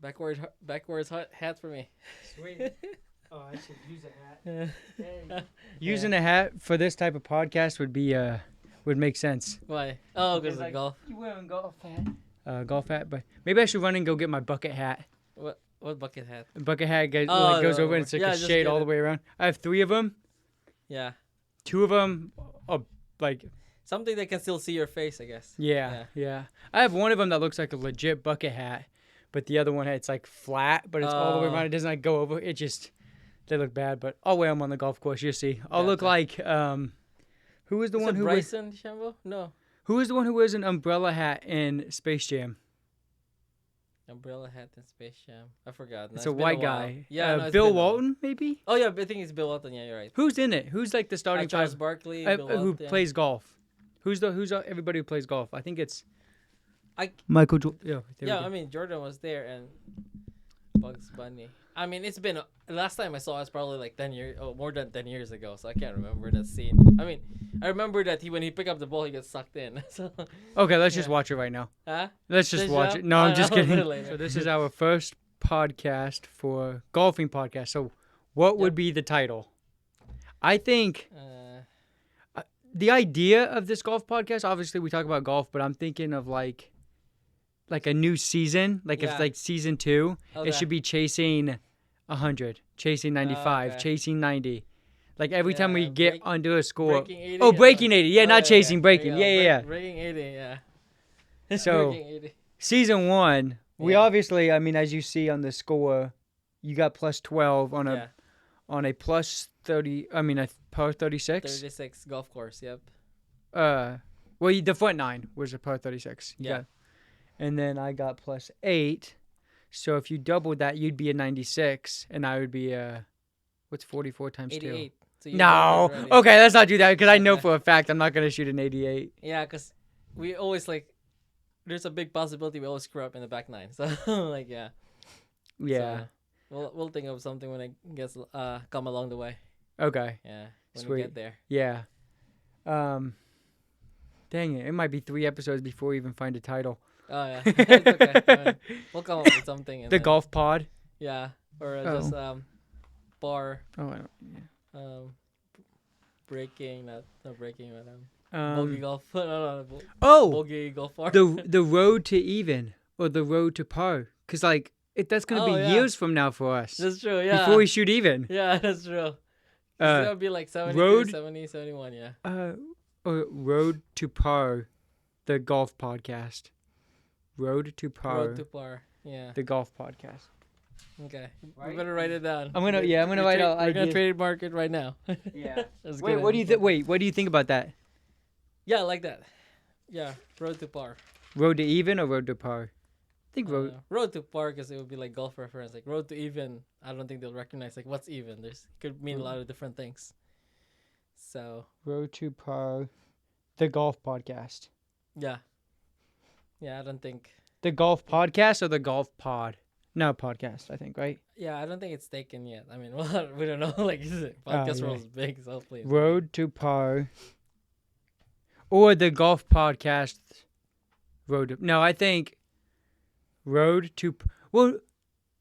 backwards hat for me. Sweet. Oh, I should use a hat. Using a hat for this type of podcast would make sense. Why? Oh, because Like, golf. You wearing golf hat? Golf hat, but maybe I should run and go get my bucket hat. What bucket hat? Bucket hat goes no, over and it's like a just shade get all it. the way around. I have 3 of them. Yeah. 2 of them are like Something that can still see your face, I guess. yeah. I have one of them that looks like a legit bucket hat, but the other one it's like flat, but it's all the way around. It doesn't like go over. It just they look bad, but I'll wear them on the golf course. You'll see. I'll look like who was the one who Bryson DeChambeau? No. Who is the one who wears an umbrella hat in Space Jam? Umbrella hat in Space Jam. I forgot. It's a white guy. Yeah, no, Bill Walton, maybe? Oh, yeah, I think it's Bill Walton. Yeah, you're right. Who's in it? Who's like the starting Charles five? Barkley, Who Bill Walton. plays golf? Who's everybody who plays golf? I think it's I Michael Jordan. Yeah, I mean, Jordan was there and Bugs Bunny. I mean, it's been last time I saw it was probably like 10 years, more than 10 years ago. So I can't remember that scene. I mean, I remember that when he picked up the ball, he gets sucked in. So okay, let's just watch it right now. huh? Let's just watch it. No, I'm just kidding. Later. So this is our first podcast for golfing podcast. So what would be the title? I think the idea of this golf podcast, obviously we talk about golf, but I'm thinking of like a new season, like it's like season 2. Okay. It should be chasing 100, chasing 95, chasing 90. Like every time we get onto a score. Breaking 80. Oh, breaking 80. Yeah, not chasing, breaking. Yeah. Breaking 80, yeah. So Breaking 80. season 1, we obviously, I mean, as you see on the score, you got plus 12 on a plus 30. I mean, a par 36. 36 golf course. Yep. Well, the front 9 was a par 36. Yeah. And then I got plus 8. So if you doubled that, you'd be a 96, and I would be what's 44 times 88. 2? So No. Okay, let's not do that because I know for a fact I'm not gonna shoot an 88. Yeah, because we always there's a big possibility we always screw up in the back 9. So yeah. Yeah. So, we'll think of something when it gets come along the way. Okay. Yeah. When Sweet. we get there. Yeah. Dang it! It might be 3 episodes before we even find a title. Oh yeah, it's okay. I mean, we'll come up with something. The golf pod. Yeah, or just bar. Oh, I don't. Breaking, not breaking, but bogey golf. No, bogey golf bar. the road to even or the road to par, because that's gonna be years from now for us. That's true. Yeah. Before we shoot even. Yeah, that's true. It's gonna be like 72, road, 70, 71. Yeah. Or road to par, the golf podcast. Road to par. Road to par. Yeah. The golf podcast. Okay. Right? We better write it down. I'm gonna write out. We're gonna trademark it right now. Yeah. Wait, what do you think? Wait, what do you think about that? Yeah, I like that. Yeah, road to par. Road to even or road to par? I think road to par, because it would be like golf reference. Like road to even, I don't think they'll recognize like what's even. Could mean a lot of different things. So road to par, the golf podcast. Yeah. Yeah, I don't think the golf podcast or the golf pod. No, podcast, I think, right? Yeah, I don't think it's taken yet. I mean, well, we don't know. Like, podcast world's big, so please. Road to par. Or the golf podcast. No, I think road to. Well,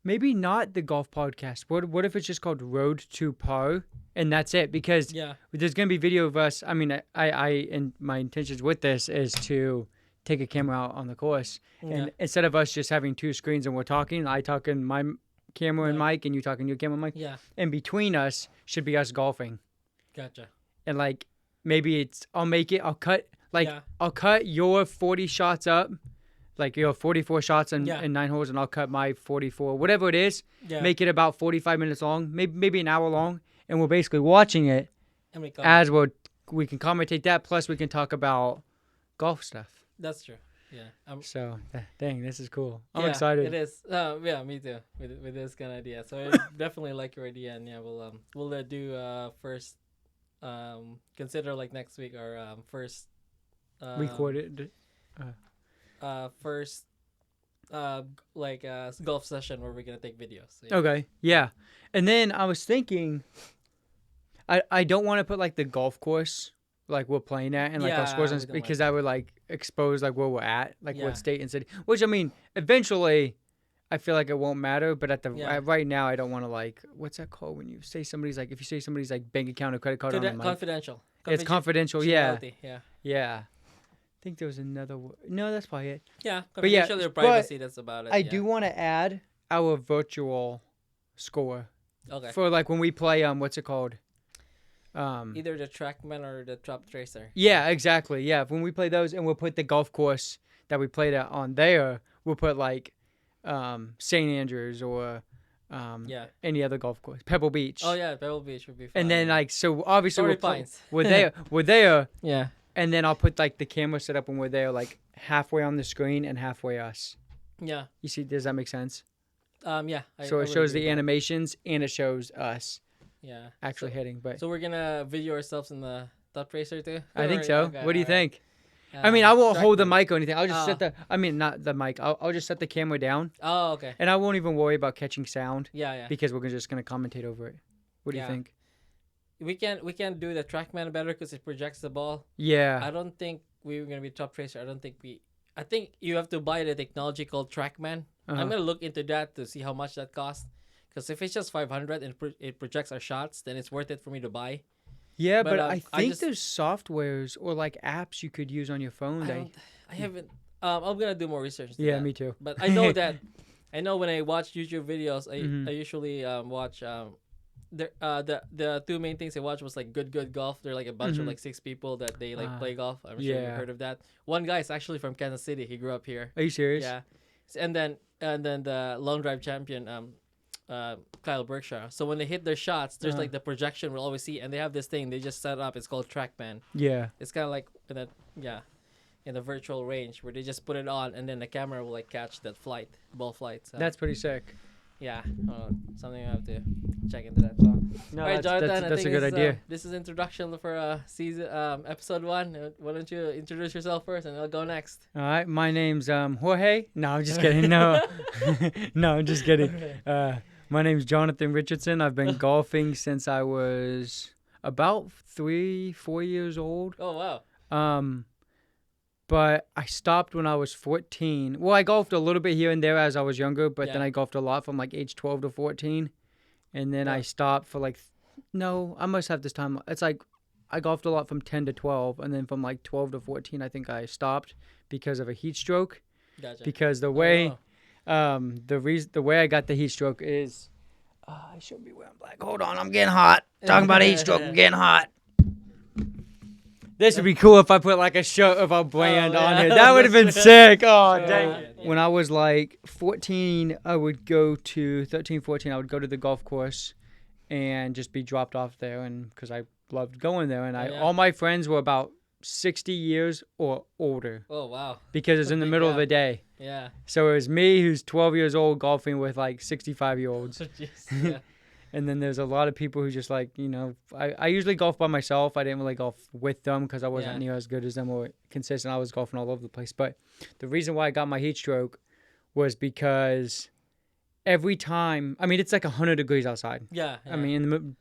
maybe not the golf podcast. What if it's just called Road to Par, and that's it? Because there's gonna be video of us. I mean, I and my intentions with this is to take a camera out on the course, and instead of us just having 2 screens and we're talking, I talk in my camera and mic, and you talk in your camera and mic. Yeah. And between us should be us golfing. Gotcha. And maybe I'll cut your 40 shots up, like your 44 shots and 9 holes, and I'll cut my 44, whatever it is. Yeah. Make it about 45 minutes long, maybe an hour long, and we're basically watching it as we can commentate that. Plus, we can talk about golf stuff. That's true. Yeah. So, dang, this is cool. I'm excited. It is. Yeah, me too. With this kind of idea. So I definitely like your idea, and we'll do first. Consider like next week our first. Recorded. First. Golf session where we're gonna take videos. So, okay. Yeah, and then I was thinking. I don't want to put the golf course we're playing at and our scores because I would expose where we're at, what state and city. Which I mean, eventually, I feel like it won't matter. But Yeah. right now, I don't want to like, what's that called when you say somebody's like, if you say somebody's like bank account or credit card on the mic? Confidential. It's confidential. Yeah. Yeah. Yeah. I think there was another word. No, that's probably it. Yeah. But yeah, Confidential privacy. That's about it. I yeah. do want to add our virtual score Okay. for like when we play, what's it called? Either the TrackMan or the Top Tracer. Yeah, exactly. Yeah, when we play those, and we'll put the golf course that we played at on there. We'll put like St. Andrews or any other golf course, Pebble Beach. Oh yeah, Pebble Beach would be fun. And then like so obviously Torrey Pines. we're there. We're there. Yeah. And then I'll put like the camera set up when we're there, like halfway on the screen and halfway us. Yeah. You see? Does that make sense? Yeah. So it shows the animations and it shows us. Yeah. Actually hitting, but so we're gonna video ourselves in the Top Tracer too. I think so. Okay, what do you alright. think? I mean, I won't hold the TrackMan. mic or anything. I'll just set the. I mean, not the mic. I'll just set the camera down, Oh, okay. and I won't even worry about catching sound Yeah. because we're just gonna commentate over it. What do you Yeah. think? We can do the TrackMan better because it projects the ball. Yeah. I don't think we're gonna be Top Tracer. I think you have to buy the technology called TrackMan. Uh-huh. I'm gonna look into that to see how much that costs. Because if it's just 500 and it projects our shots, then it's worth it for me to buy. Yeah, but, but I I think just- there's softwares or like apps you could use on your phone. I haven't. I'm gonna do more research. Into Yeah, that. me too. But I know that. I know when I watch YouTube videos, Mhm. I usually watch the two main things I watch was like good golf. They're like a bunch of Mhm. like 6 people that they like play golf. I'm sure you've yeah. heard of that. One guy is actually from Kansas City. He grew up here. Are you serious? Yeah, and then the long drive champion Kyle Berkshire. So when they hit their shots, there's Uh-huh. like the projection we'll always see, and they have this thing they just set up. It's called TrackMan. Yeah. It's kind of like in the virtual range where they just put it on, and then the camera will like catch that ball flight. So, That's pretty sick. yeah, something I have to check into that. So. No, All right, Jonathan, I that's a think good idea. This is introduction for season episode 1. Why don't you introduce yourself first, and I'll go next. All right, my name's Jorge. No, I'm just kidding. No, no, I'm just kidding. My name's Jonathan Richardson. I've been golfing since I was about 3-4 years old. Oh wow. But I stopped when I was 14. Well, I golfed a little bit here and there as I was younger, but then Yeah. I golfed a lot from like age 12 to 14. And then I Yeah. stopped for like, no, I must have this time. It's like I golfed a lot from 10 to 12. And then from like 12 to 14, I think I stopped because of a heat stroke. Gotcha. Because the way, Oh. the way I got the heat stroke is, I should be wearing black. Hold on, I'm getting hot. Talking about heat stroke, I'm getting hot. This would be cool if I put like a shirt of our brand on yeah. here. That would have been sick. Oh, dang. Yeah. When I was like 14, I would go to 13, 14, I would go to the golf course and just be dropped off there, and because I loved going there, and Yeah. all my friends were about 60 years or older Oh wow. because it's in the Big middle of gap. the day. Yeah. So it was me who's 12 years old golfing with like 65-year-olds. Jeez. Yeah. And then there's a lot of people who just like, I usually golf by myself. I didn't really golf with them because I wasn't Yeah. near as good as them or consistent. I was golfing all over the place. But the reason why I got my heat stroke was because every time, I mean, it's like 100 degrees outside. Yeah. I mean, in the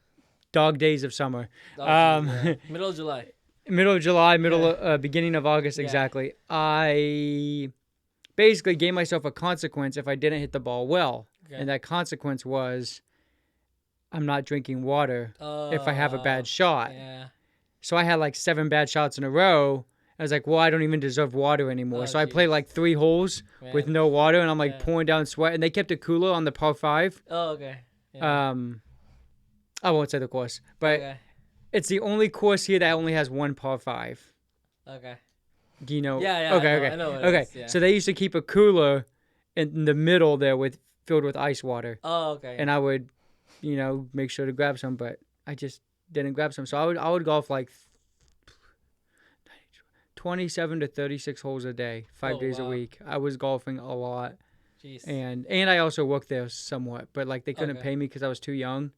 dog days of summer. Yeah. Middle of July. Middle of July, beginning of August, Yeah. exactly. I basically gave myself a consequence if I didn't hit the ball well. Okay. And that consequence was I'm not drinking water if I have a Oh, bad shot. Yeah. So I had like 7 bad shots in a row. I was like, well, I don't even deserve water anymore. Oh, So I played jeez. like 3 holes with Man. no water, and I'm like Yeah. pouring down sweat. And they kept it cooler on the par 5. Oh okay. Yeah. I won't say the course, but okay. it's the only course here that only has 1 par 5. Okay. Do you know? Yeah, Okay, I know what it okay. is, yeah. So they used to keep a cooler in the middle there filled with ice water, Oh okay. and I would, make sure to grab some, but I just didn't grab some. So I would golf like 27 to 36 holes a day, 5 Oh, days a wow. week. I was golfing a lot, Jeez. and I also worked there somewhat, but like they couldn't Okay. pay me because I was too young.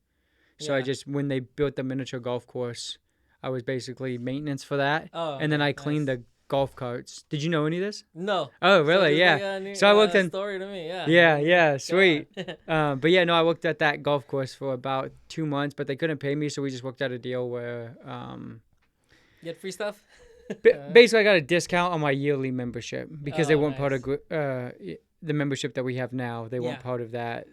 So I Yeah. just, when they built the miniature golf course, I was basically maintenance for that, Oh. and then I okay, cleaned nice. the golf carts. Did you know any of this? No. Oh, really? So Yeah. it's like a new, So I worked in- story to me. Yeah. Yeah, Go sweet. on. But yeah, no, I worked at that golf course for about 2 months, but they couldn't pay me, so we just worked out a deal where Get free stuff. basically I got a discount on my yearly membership because they Oh, weren't part nice. of the membership that we have now. They weren't Yeah. part of that.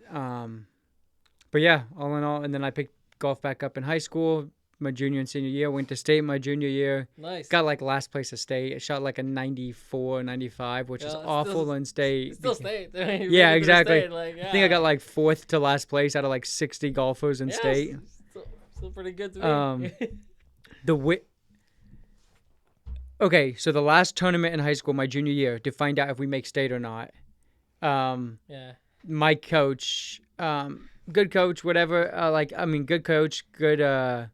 But yeah, all in all, and then I picked golf back up in high school, my junior and senior year. Went to state my junior year. Nice. Got like last place of state. I shot like a 94, 95, which is awful in state. Still state. I mean, Yeah, really exactly. State, like, I think I got like 4th to last place out of like 60 golfers in state. Still pretty good to me. Okay, so the last tournament in high school, my junior year, to find out if we make state or not. Yeah. My coach, good coach, whatever. Good coach, good. A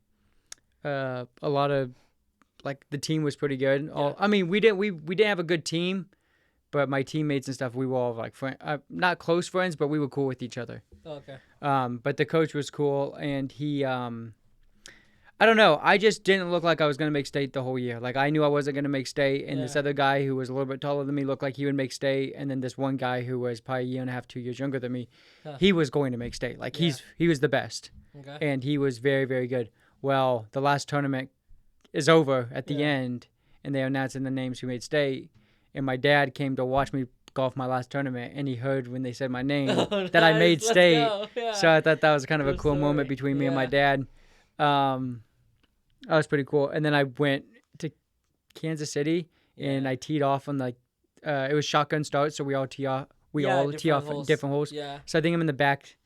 lot of, like, the team was pretty good. Yeah. We didn't have a good team, but my teammates and stuff, we were all like not close friends, but we were cool with each other. Okay. But the coach was cool, and he, I don't know. I just didn't look like I was going to make state the whole year. Like, I knew I wasn't going to make state, and this other guy who was a little bit taller than me looked like he would make state, and then this one guy who was probably a year and a half, 2 years younger than me, he was going to make state. Like, he was the best, and he was very, very good. Well, the last tournament is over at the end, and they're announcing the names who made state, and my dad came to watch me golf my last tournament, and he heard when they said my name that I made state. So I thought that was kind of a cool moment between me and my dad. That was pretty cool. And then I went to Kansas City, and I teed off on it was shotgun start, so we all tee off at different holes. Yeah. So I think I'm in the back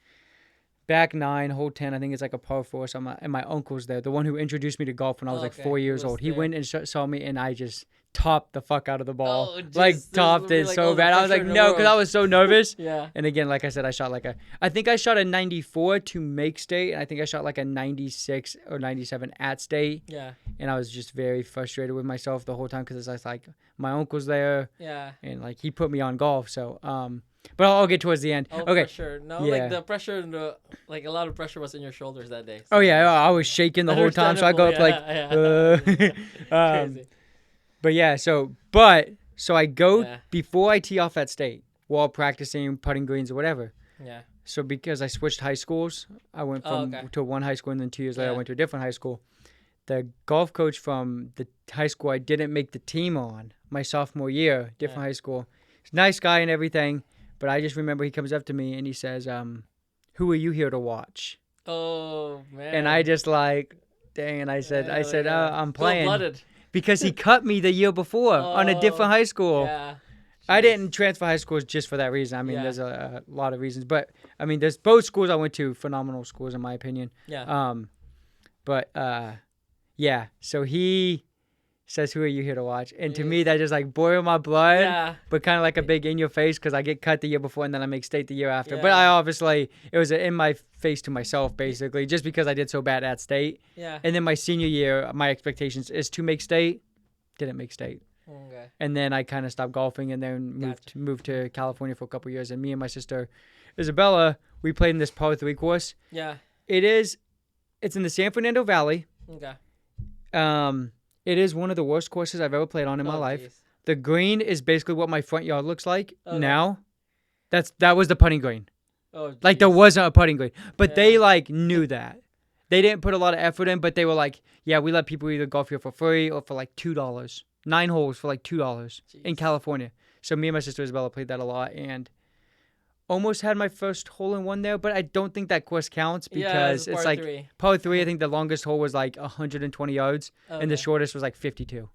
9, hole 10. I think it's like a par 4 or something. And my uncle's there, the one who introduced me to golf when I was like 4 years old. He went and saw me, and I just topped the fuck out of the ball. Topped it so bad. I was like, no, because I was so nervous. Yeah. And again, like I said, I think I shot a 94 to make state, and I think I shot like a 96 or 97 at state. Yeah. And I was just very frustrated with myself the whole time, because it's like my uncle's there. Yeah. And like he put me on golf, so but I'll get towards the end. Okay. For sure. No, like the pressure, like a lot of pressure was in your shoulders that day. So. Oh yeah, I was shaking the whole time, so I go up Crazy. But yeah, so I go before I tee off at state while practicing putting greens or whatever. Yeah. So because I switched high schools, I went to one high school, and then 2 years later I went to a different high school. The golf coach from the high school I didn't make the team on my sophomore year, different high school. He's a nice guy and everything, but I just remember he comes up to me and he says, "Who are you here to watch?" Oh man. And I just like, dang, and I said, I'm playing. Cold-blooded. Because he cut me the year before on a different high school. Yeah. I didn't transfer high schools just for that reason. I mean, there's a lot of reasons. But, I mean, there's both schools I went to, phenomenal schools in my opinion. Yeah. So he says, "Who are you here to watch?" And to me, that just like boiled my blood. Yeah. But kind of like a big in your face, because I get cut the year before and then I make state the year after. Yeah. But it was in my face to myself, basically, just because I did so bad at state. Yeah. And then my senior year, my expectations is to make state. Didn't make state. Okay. And then I kind of stopped golfing, and then moved to California for a couple of years. And me and my sister, Isabella, we played in this par 3 course. Yeah. It's in the San Fernando Valley. Okay. It is one of the worst courses I've ever played on in my life. Geez. The green is basically what my front yard looks like now. That was the putting green. Oh, like there wasn't a putting green, but they like knew that. They didn't put a lot of effort in, but they were like, yeah, we let people either golf here for free or for like $2. 9 holes for like $2 in California. So me and my sister Isabella played that a lot, and almost had my first hole in one there, but I don't think that course counts because it's like par 3. I think the longest hole was like 120 yards, and the shortest was like 52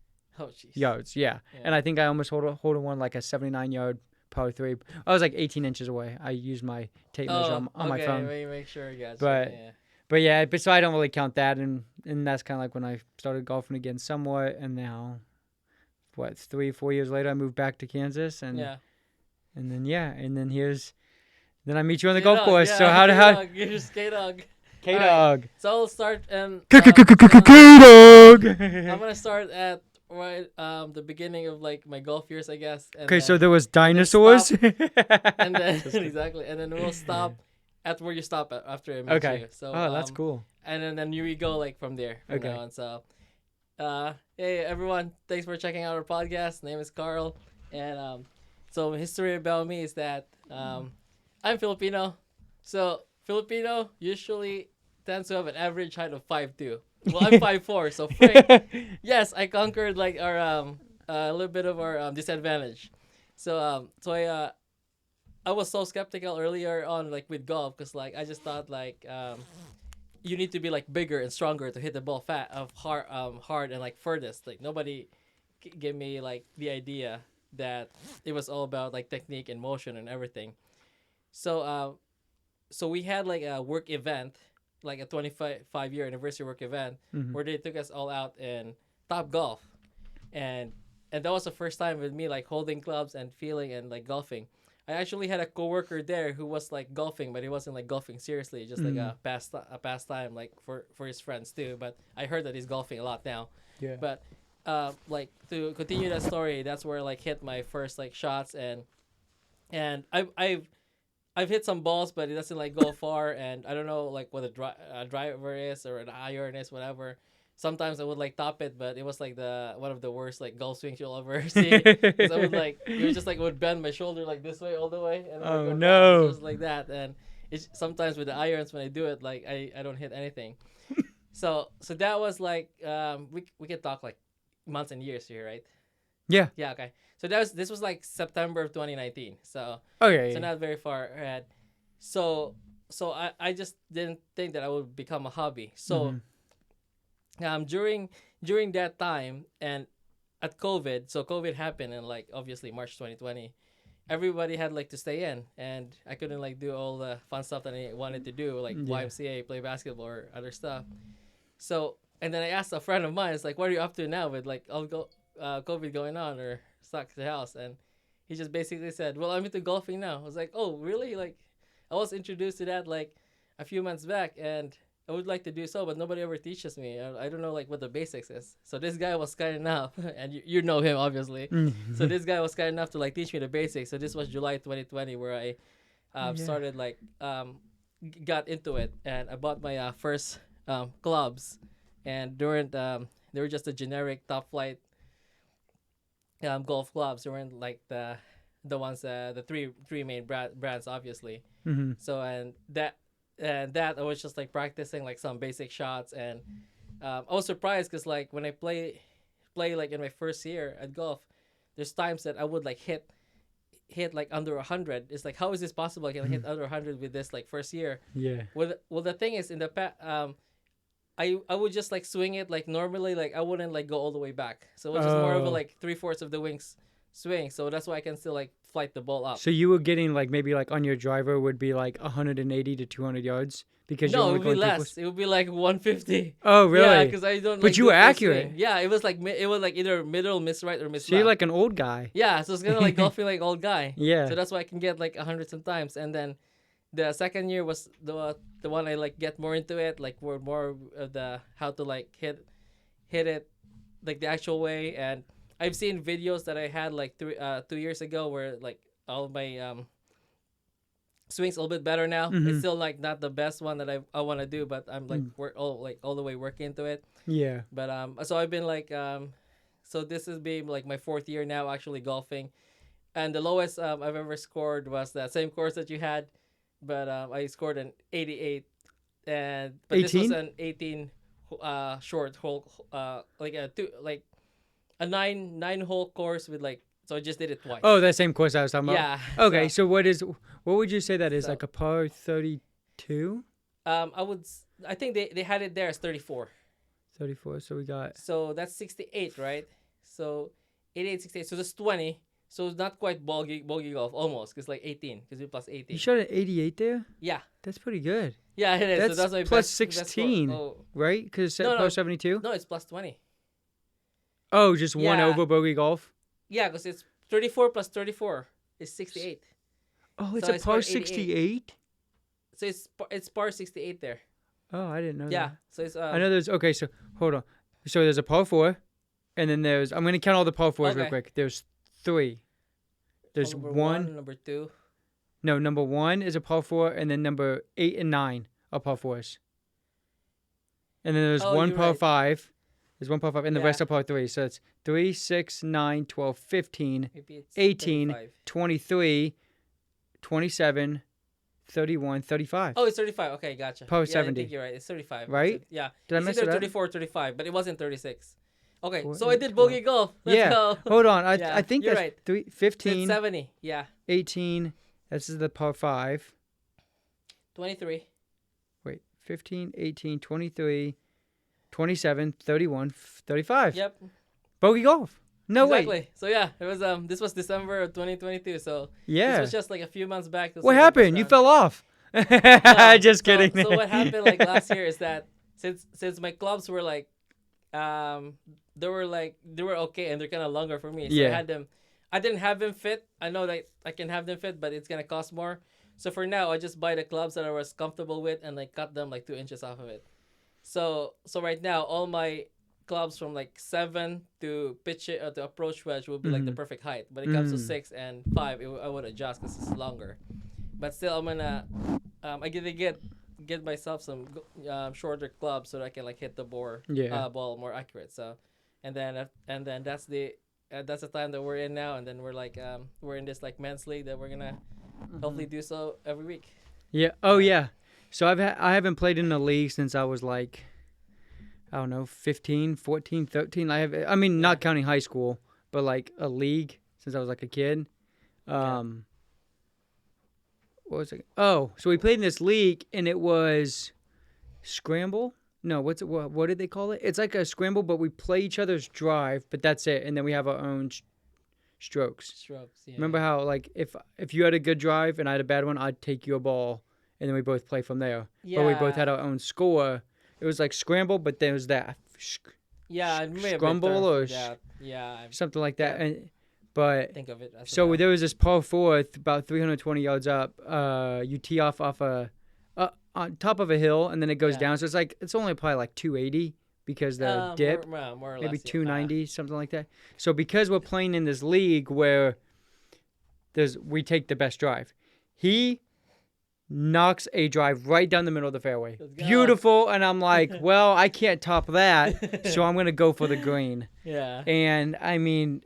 yards. Yeah. And I think I almost hold in one like a 79-yard par 3. I was like 18 inches away. I used my tape measure on my phone. Make sure you guys. But so I don't really count that, and that's kind of like when I started golfing again somewhat, and now, 3-4 years later, I moved back to Kansas, and then I meet you on the golf course. So how you're just K-Dog. K-Dog. So I'll start and K-Dog. I'm gonna start at the beginning of like my golf years, I guess. Okay, so there was dinosaurs. And then exactly, and then we'll stop at where you stop at after I meet you. So that's cool. And then we go like from there. Now on. So, hey everyone, thanks for checking out our podcast. Name is Carl, and so history about me is that I'm Filipino. So Filipino usually tends to have an average height of 5'2". Well, I'm 5'4", so yes, I conquered like our a little bit of our disadvantage. So I I was so skeptical earlier on, like with golf, because like I just thought like you need to be like bigger and stronger to hit the ball hard and like furthest. Like nobody gave me like the idea that it was all about like technique and motion and everything. So so we had like a work event, like a 25-year anniversary work event, where they took us all out in Top Golf, and that was the first time with me like holding clubs and feeling and like golfing. I actually had a coworker there who was like golfing, but he wasn't like golfing seriously, just like a pastime like for his friends too. But I heard that he's golfing a lot now. Yeah. But like to continue that story, that's where I like hit my first like shots, and I've hit some balls, but it doesn't like go far, and I don't know like what a driver is or an iron is, whatever. Sometimes I would like top it, but it was like one of the worst like golf swings you'll ever see. 'Cause I would like it was just like it would bend my shoulder like this way all the way, and then Oh, I go no. back, just like that. And it's sometimes with the irons when I do it, like I don't hit anything. So that was like we can talk like months and years here, right? Yeah. Yeah, okay. So this was like September of 2019. So Okay. so not very far ahead. So I just didn't think that I would become a hobby. So during that time and at COVID, so COVID happened in like obviously March 2020. Everybody had like to stay in, and I couldn't like do all the fun stuff that I wanted to do, like YMCA, play basketball or other stuff. So and then I asked a friend of mine, it's like, what are you up to now with like all COVID going on or stuck at the house? And he just basically said, well, I'm into golfing now. I was like, oh, really? Like, I was introduced to that like a few months back, and I would like to do so, but nobody ever teaches me. I don't know like what the basics is. So this guy was kind enough, and you know him obviously. So this guy was kind enough to like teach me the basics. So this was July 2020 where I started like got into it, and I bought my first clubs, and during they were just a generic top flight golf clubs. They weren't like the ones the three main brands obviously. So and that I was just like practicing like some basic shots, and I was surprised because like when I play like in my first year at golf, there's times that I would like hit like under 100. It's like, how is this possible? I can hit under 100 with this like first year. Yeah. Well the thing is in the I would just like swing it like normally, like I wouldn't like go all the way back. So it was just more of a like 3/4 of the wings swing. So that's why I can still like flight the ball up. So you were getting like maybe like on your driver would be like 180 to 200 yards because no, you're it only would be going less. It would be like 150. Oh, really? Yeah, because I don't. But like, you do were full accurate. swing. Yeah, it was like either middle, miss right, or miss So you're left. like an old guy. Yeah, so it's kind of like golfing like old guy. Yeah. So that's why I can get like 100 sometimes, and then the second year was the one I like get more into it, like more of the how to like hit it like the actual way. And I've seen videos that I had like 2 years ago where like all of my swings a little bit better now. It's still like not the best one that I want to do, but I'm like all the way working into it. Yeah. But so I've been like so this is being like my 4th year now actually golfing, and the lowest I've ever scored was that same course that you had, but I scored an 88, and but 18? this was an 18 short hole like a 9 hole course with like, so I just did it twice. Oh, that same course I was talking about. Yeah. Okay, so what would you say that is, So- like a par 32? I think they had it there as 34. 34. So we got So that's 68, right? So 88, 68. So that's 20. So it's not quite bogey golf, almost. It's like 18, because we plus 18. you shot an 88 there? Yeah. That's pretty good, Yeah, it is. That's so that's my plus best score. 16. Oh. right? Because No, par no. 72. No, it's plus 20. Oh, just one Yeah. over bogey golf. Yeah, because it's 34 plus 34 is 68. Oh, it's So a I par scored 88. 68. So it's par 68 there. Oh, I didn't know Yeah. that. So it's I know there's okay. So hold on. So there's a par 4, and then I'm gonna count all the par 4s real Okay. quick. There's 3. There's number one. number 2. No, number 1 is a par 4, and then number 8 and 9 are par 4s. And then there's Oh, one you're par right. 5. There's one par 5, and the Yeah. rest are par 3. So it's 3, 6, 9, 12, 15, Maybe it's 18. 35. 23, 27, 31, 35. Oh, it's 35. Okay, gotcha. Par Yeah, 70. I think you're right. It's 35. Right? Yeah. Did I It's mess either it up? 34 or 35, but it wasn't 36. Okay, Four, so I eight, did 12. bogey golf. Let's Yeah. go. Hold on. Yeah, I think you're that's right. 3, So it's 15, 70. Yeah. 18, This is the par 5. 23. Wait, 15, 18, 23, 27, 31, 35. Yep. Bogey golf. No exactly. way. So yeah, it was this was December of 2022. So Yeah. this was just like a few months back. What happened? You fell off. No, Just kidding. So what happened like last year is that since my clubs were like they were okay and they're kind of longer for me. So Yeah. I didn't have them fit. I know that I can have them fit, but it's gonna cost more. So for now, I just buy the clubs that I was comfortable with and like cut them like 2 inches off of it. So right now, all my clubs from like 7 to pitch it to approach wedge will be like the perfect height. But it comes to 6 and 5, I would adjust because it's longer. But still, I'm gonna I get myself some shorter clubs so that I can like hit the ball more accurate. So, and then that's the time that we're in now, and then we're like we're in this like men's league that we're gonna hopefully do so every week. Yeah. Oh yeah. So I haven't played in a league since I was like, I don't know, 15, 14, 13. I mean, not counting high school, but like a league since I was like a kid. What was it? Oh, so we played in this league and it was scramble. No, what did they call it? It's like a scramble, but we play each other's drive, but that's it, and then we have our own strokes. Yeah. Remember how like if you had a good drive and I had a bad one, I'd take your ball, and then we both play from there. Yeah. But we both had our own score. It was like scramble, but there was that. Yeah, it may have been scramble or that. Yeah, something like that. Yeah. But think of it. So there was this par 4 about 320 yards up. You tee off on top of a hill, and then it goes down. So it's only probably like 280 because the dip, more or maybe less, 290, something like that. So because we're playing in this league where we take the best drive, he knocks a drive right down the middle of the fairway. Beautiful, and I'm like, well, I can't top that, so I'm gonna go for the green. Yeah. And I mean,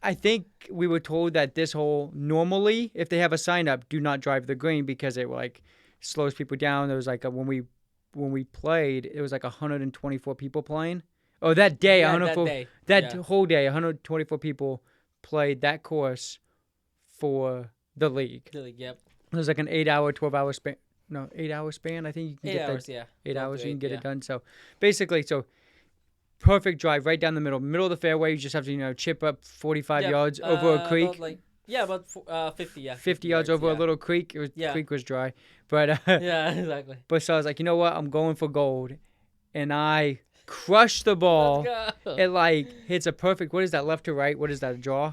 I think we were told that this hole normally, if they have a sign up, do not drive the green because it like slows people down. There was like when we played, it was like 124 people playing. Oh, that day, whole day, 124 people played that course for the league. The league, yep. It was like an 8-hour, 12-hour span. No, 8-hour span. I think you can 8 get hours, that. yeah. 8 hours, you can get yeah. it done. So basically, perfect drive right down the middle of the fairway. You just have to chip up 45 yards over a creek. About 50, yeah. 50 yards over a little creek. Creek was dry. But yeah, exactly. But so I was like, you know what? I'm going for gold. And I crushed the ball. Let's go. It like hits a perfect, what is that, left to right? What is that, a draw?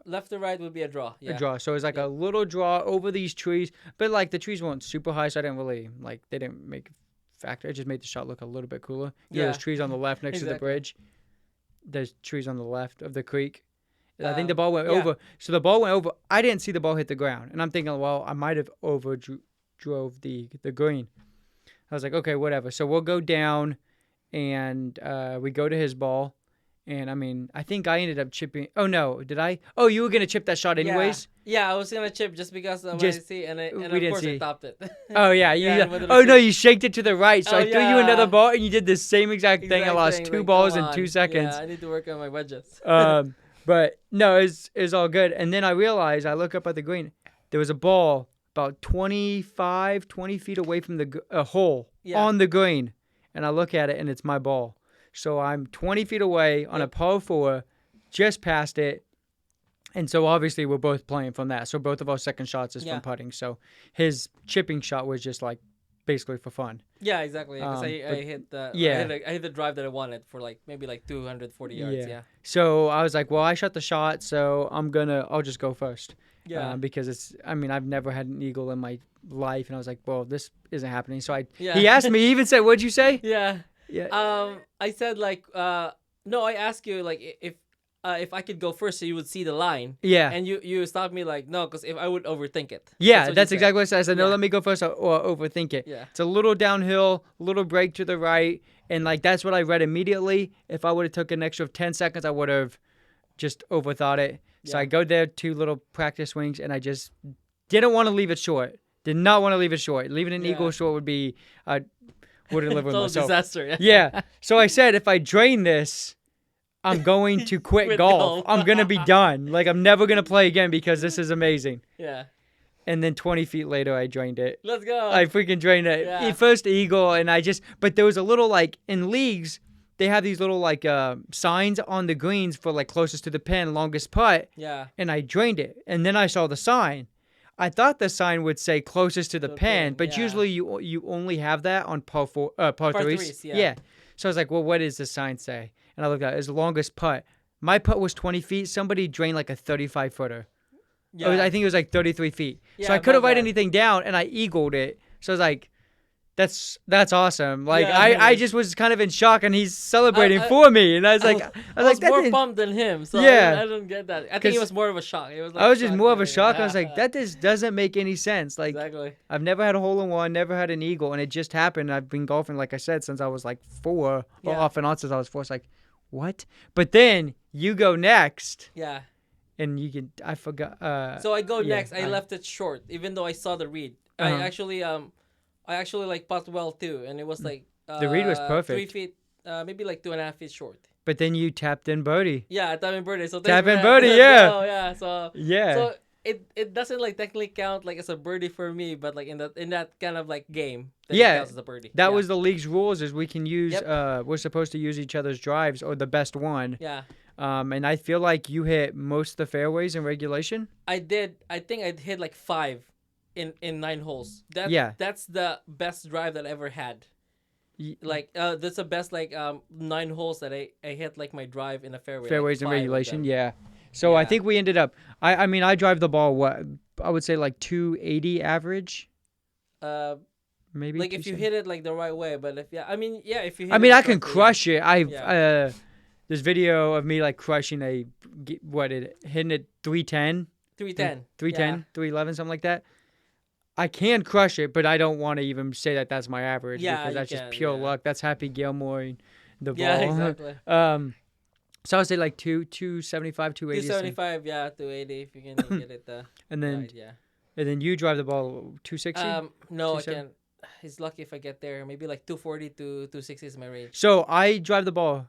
Left to right would be a draw. Yeah. A draw. So it's like a little draw over these trees. But like the trees weren't super high, so I didn't really, they didn't make a factor. It just made the shot look a little bit cooler. There's trees on the left next to the bridge. There's trees on the left of the creek. I think the ball went over. So the ball went over. I didn't see the ball hit the ground. And I'm thinking, well, I might have drove the green. I was like, okay, whatever. So we'll go down, and we go to his ball. And, I mean, I think I ended up chipping. Oh, no. Did I? Oh, you were going to chip that shot anyways? Yeah, I was going to chip just because of what I see. And of course I topped it. Oh, yeah. No, you shaked it to the right. So I threw you another ball, and you did the same exact thing. I lost two balls in 2 seconds. Yeah, I need to work on my wedges. But no, it's all good. And then I realized, I look up at the green, there was a ball about 20 feet away from the hole on the green. And I look at it, and it's my ball. So I'm 20 feet away on a par 4, just past it. And so obviously we're both playing from that. So both of our second shots is from putting. So his chipping shot was just like basically for fun. Yeah, exactly. Because I hit the drive that I wanted for maybe 240 yards. Yeah. So I was like, well, I shot the shot, so I'll just go first. Yeah. Because I've never had an eagle in my life, and I was like, well, this isn't happening. So he asked me, he even said, what'd you say? Yeah. Yeah. I said no, I asked you if I could go first so you would see the line. Yeah. And you stopped me no, because if I would overthink it. Yeah, that's exactly what I said. I said, no, let me go first or overthink it. Yeah. It's a little downhill, a little break to the right, and that's what I read immediately. If I would have took an extra 10 seconds, I would have just overthought it. So I go there, 2 little practice swings, and I just didn't want to leave it short. Did not want to leave it short. Leaving an eagle short would be, I wouldn't live with myself. Disaster. Yeah. So I said, if I drain this, I'm going to quit golf. I'm going to be done. I'm never going to play again because this is amazing. Yeah. And then 20 feet later, I drained it. Let's go. I freaking drained it. Yeah. First eagle, and but there was a little like in leagues, they have these little like signs on the greens for like closest to the pin, longest putt. Yeah. And I drained it, and then I saw the sign. I thought the sign would say closest to the pin, but yeah. usually you only have that on par threes. Yeah. So I was like, well, what does the sign say? And I looked at it. It's the longest putt. My putt was 20 feet. Somebody drained like a 35 footer. Yeah. I think it was like 33 feet. Yeah, so I couldn't my write bad. anything down, and I eagled it. So I was like, that's awesome. Like Yeah, I just was kind of in shock, and he's celebrating for me, and I was like, I was that more didn't- pumped than him. So Yeah. I don't get that. I think it 'Cause was more of a shock. It was. Like I was just more of a shock. Yeah. I was like, that just doesn't make any sense. Like Exactly. I've never had a hole in one, never had an eagle, and it just happened. I've been golfing, like I said, since I was like 4, or Yeah. off and on since I was 4. It's like, what? But then you go next, Yeah. and you can. I forgot. So I go yeah, next. I left it short, even though I saw the read. Uh-huh. I actually like putted well too, and it was like The read was perfect. 3 feet, maybe like 2.5 feet short. But then you tapped in birdie. Yeah, tap in birdie. So Tap thanks for in that. birdie, Let's yeah. go, yeah. So Yeah. so it doesn't like technically count like as a birdie for me, but like in that kind of like game, then it Yeah, counts as a birdie. that Yeah. was the league's rules. Is we can use. Yep. We're supposed to use each other's drives or the best one. Yeah. And I feel like you hit most of the fairways in regulation. I did. I think I'd hit like 5 in 9 holes. Yeah. That's the best drive that I ever had. Like that's the best like 9 holes that I hit like my drive in a fairway. Fairways like in 5 of regulation, them. yeah. So I Yeah. think we ended up. I mean, I drive the ball. What I would say like 280 average, maybe. Like if you 270. hit it like the right way, but if if you hit I mean, it I can correctly, crush it. Yeah. There's video of me like crushing hitting it 310, 310. 310, 311, something like that. I can crush it, but I don't want to even say that that's my average Yeah, because you that's can, just pure yeah. luck. That's Happy Gilmore and the ball. Yeah, exactly. So I would say like 275, 280. 275, yeah, 280 if you can get it. And then right, yeah. and then you drive the ball 260. No, I 270? can't. He's lucky if I get there. Maybe like 240 to 260 is my range. So I drive the ball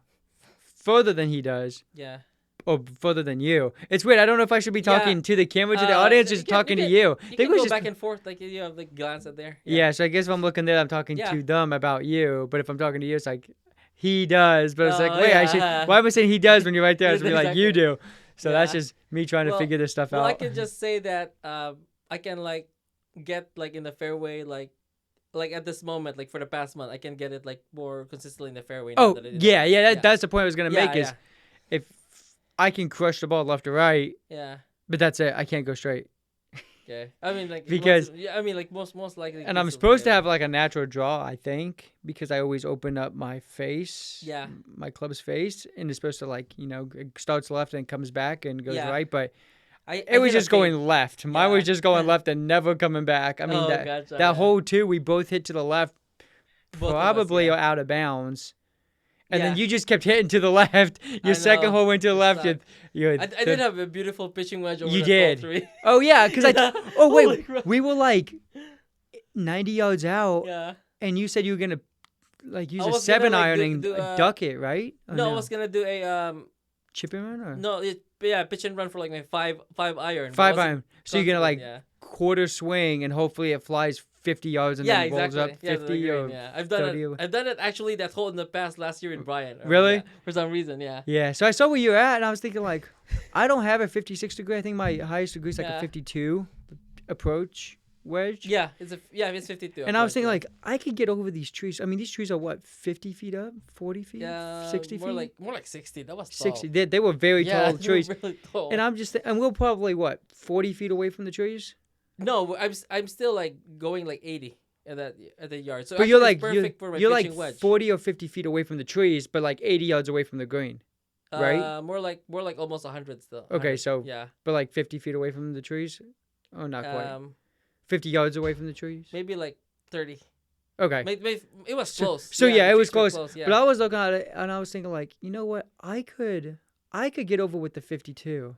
further than he does, Yeah. or further than you. It's weird. I don't know if I should be talking Yeah. to the camera, to the audience, or you just can- talking you to can- you. You I think can we go should back and forth, like you have like glance at there. Yeah, so I guess if I'm looking there, I'm talking Yeah. to them about you. But if I'm talking to you, it's like he does. But it's like, Oh, wait, I yeah. should. Why am I saying he does when you're right there? It's be like you Exactly. do. So that's Yeah. just me trying to Well- figure this stuff Well, out. I can just say that I can like get like in the fairway like at this moment, like for the past month, I can get it like more consistently in the fairway. now Oh that I did yeah, it. yeah. Yeah. That's the point I was gonna Yeah, make is if I can crush the ball left or right, yeah. but that's it. I can't go straight. Okay. I mean like Because- most likely. And I'm this will supposed to get it. have like a natural draw, I think, because I always open up my face, Yeah. my club's face, and it's supposed to like it starts left and comes back and goes Yeah. right. But I it was hit a just going fade. left. Mine Yeah. was just going left and never coming back. I mean Oh, that gotcha, that yeah. hole too, we both hit to the left, Both of us, probably yeah. out of bounds. And then Yeah. you just kept hitting to the left. Your second know. hole went to the It left. sucked. I did have a beautiful pitching wedge over You the did. 12-3. Oh yeah, because Yeah. oh Holy wait, crap. we were like 90 yards out, Yeah. and you said you were gonna like use I a was gonna, 7 like, iron do- and do, duck it, right? Or No, I was gonna do a chip and run or pitch and run for like my five iron. but 5 I wasn't iron. So you're gonna like confident, quarter swing and hopefully it flies 50 yards and yeah, then rolls exactly. up Yeah, 50 the green, or yeah. I've done 30 it. or- I've done it actually that hole in the past last year in Bryant. Really? Yeah, for some reason, yeah. yeah. So I saw where you're at, and I was thinking like, I don't have a 56 degree. I think my highest degree is like a Yeah. 52 approach wedge. Yeah, it's 52. And I was thinking yeah. like, I could get over these trees. I mean, these trees are what, 50 feet up, 40 feet, yeah, 60 more feet, more like 60. That was tall. 60. They were very Yeah, tall they were trees. really tall. And I'm just, and we're probably what, 40 feet away from the trees. No, I'm still like going like 80 at the yard. So But you're actually like it's perfect for my you're like pitching wedge. 40 or 50 feet away from the trees, but like 80 yards away from the green. right? More like almost 100 still. Okay, 100, so yeah. but like 50 feet away from the trees. Oh, not quite. 50 yards away from the trees. Maybe like 30. Okay. Maybe, it was So- close. so yeah, the it was trees were close. yeah. But I was looking at it and I was thinking like, you know what? I could get over with the 52.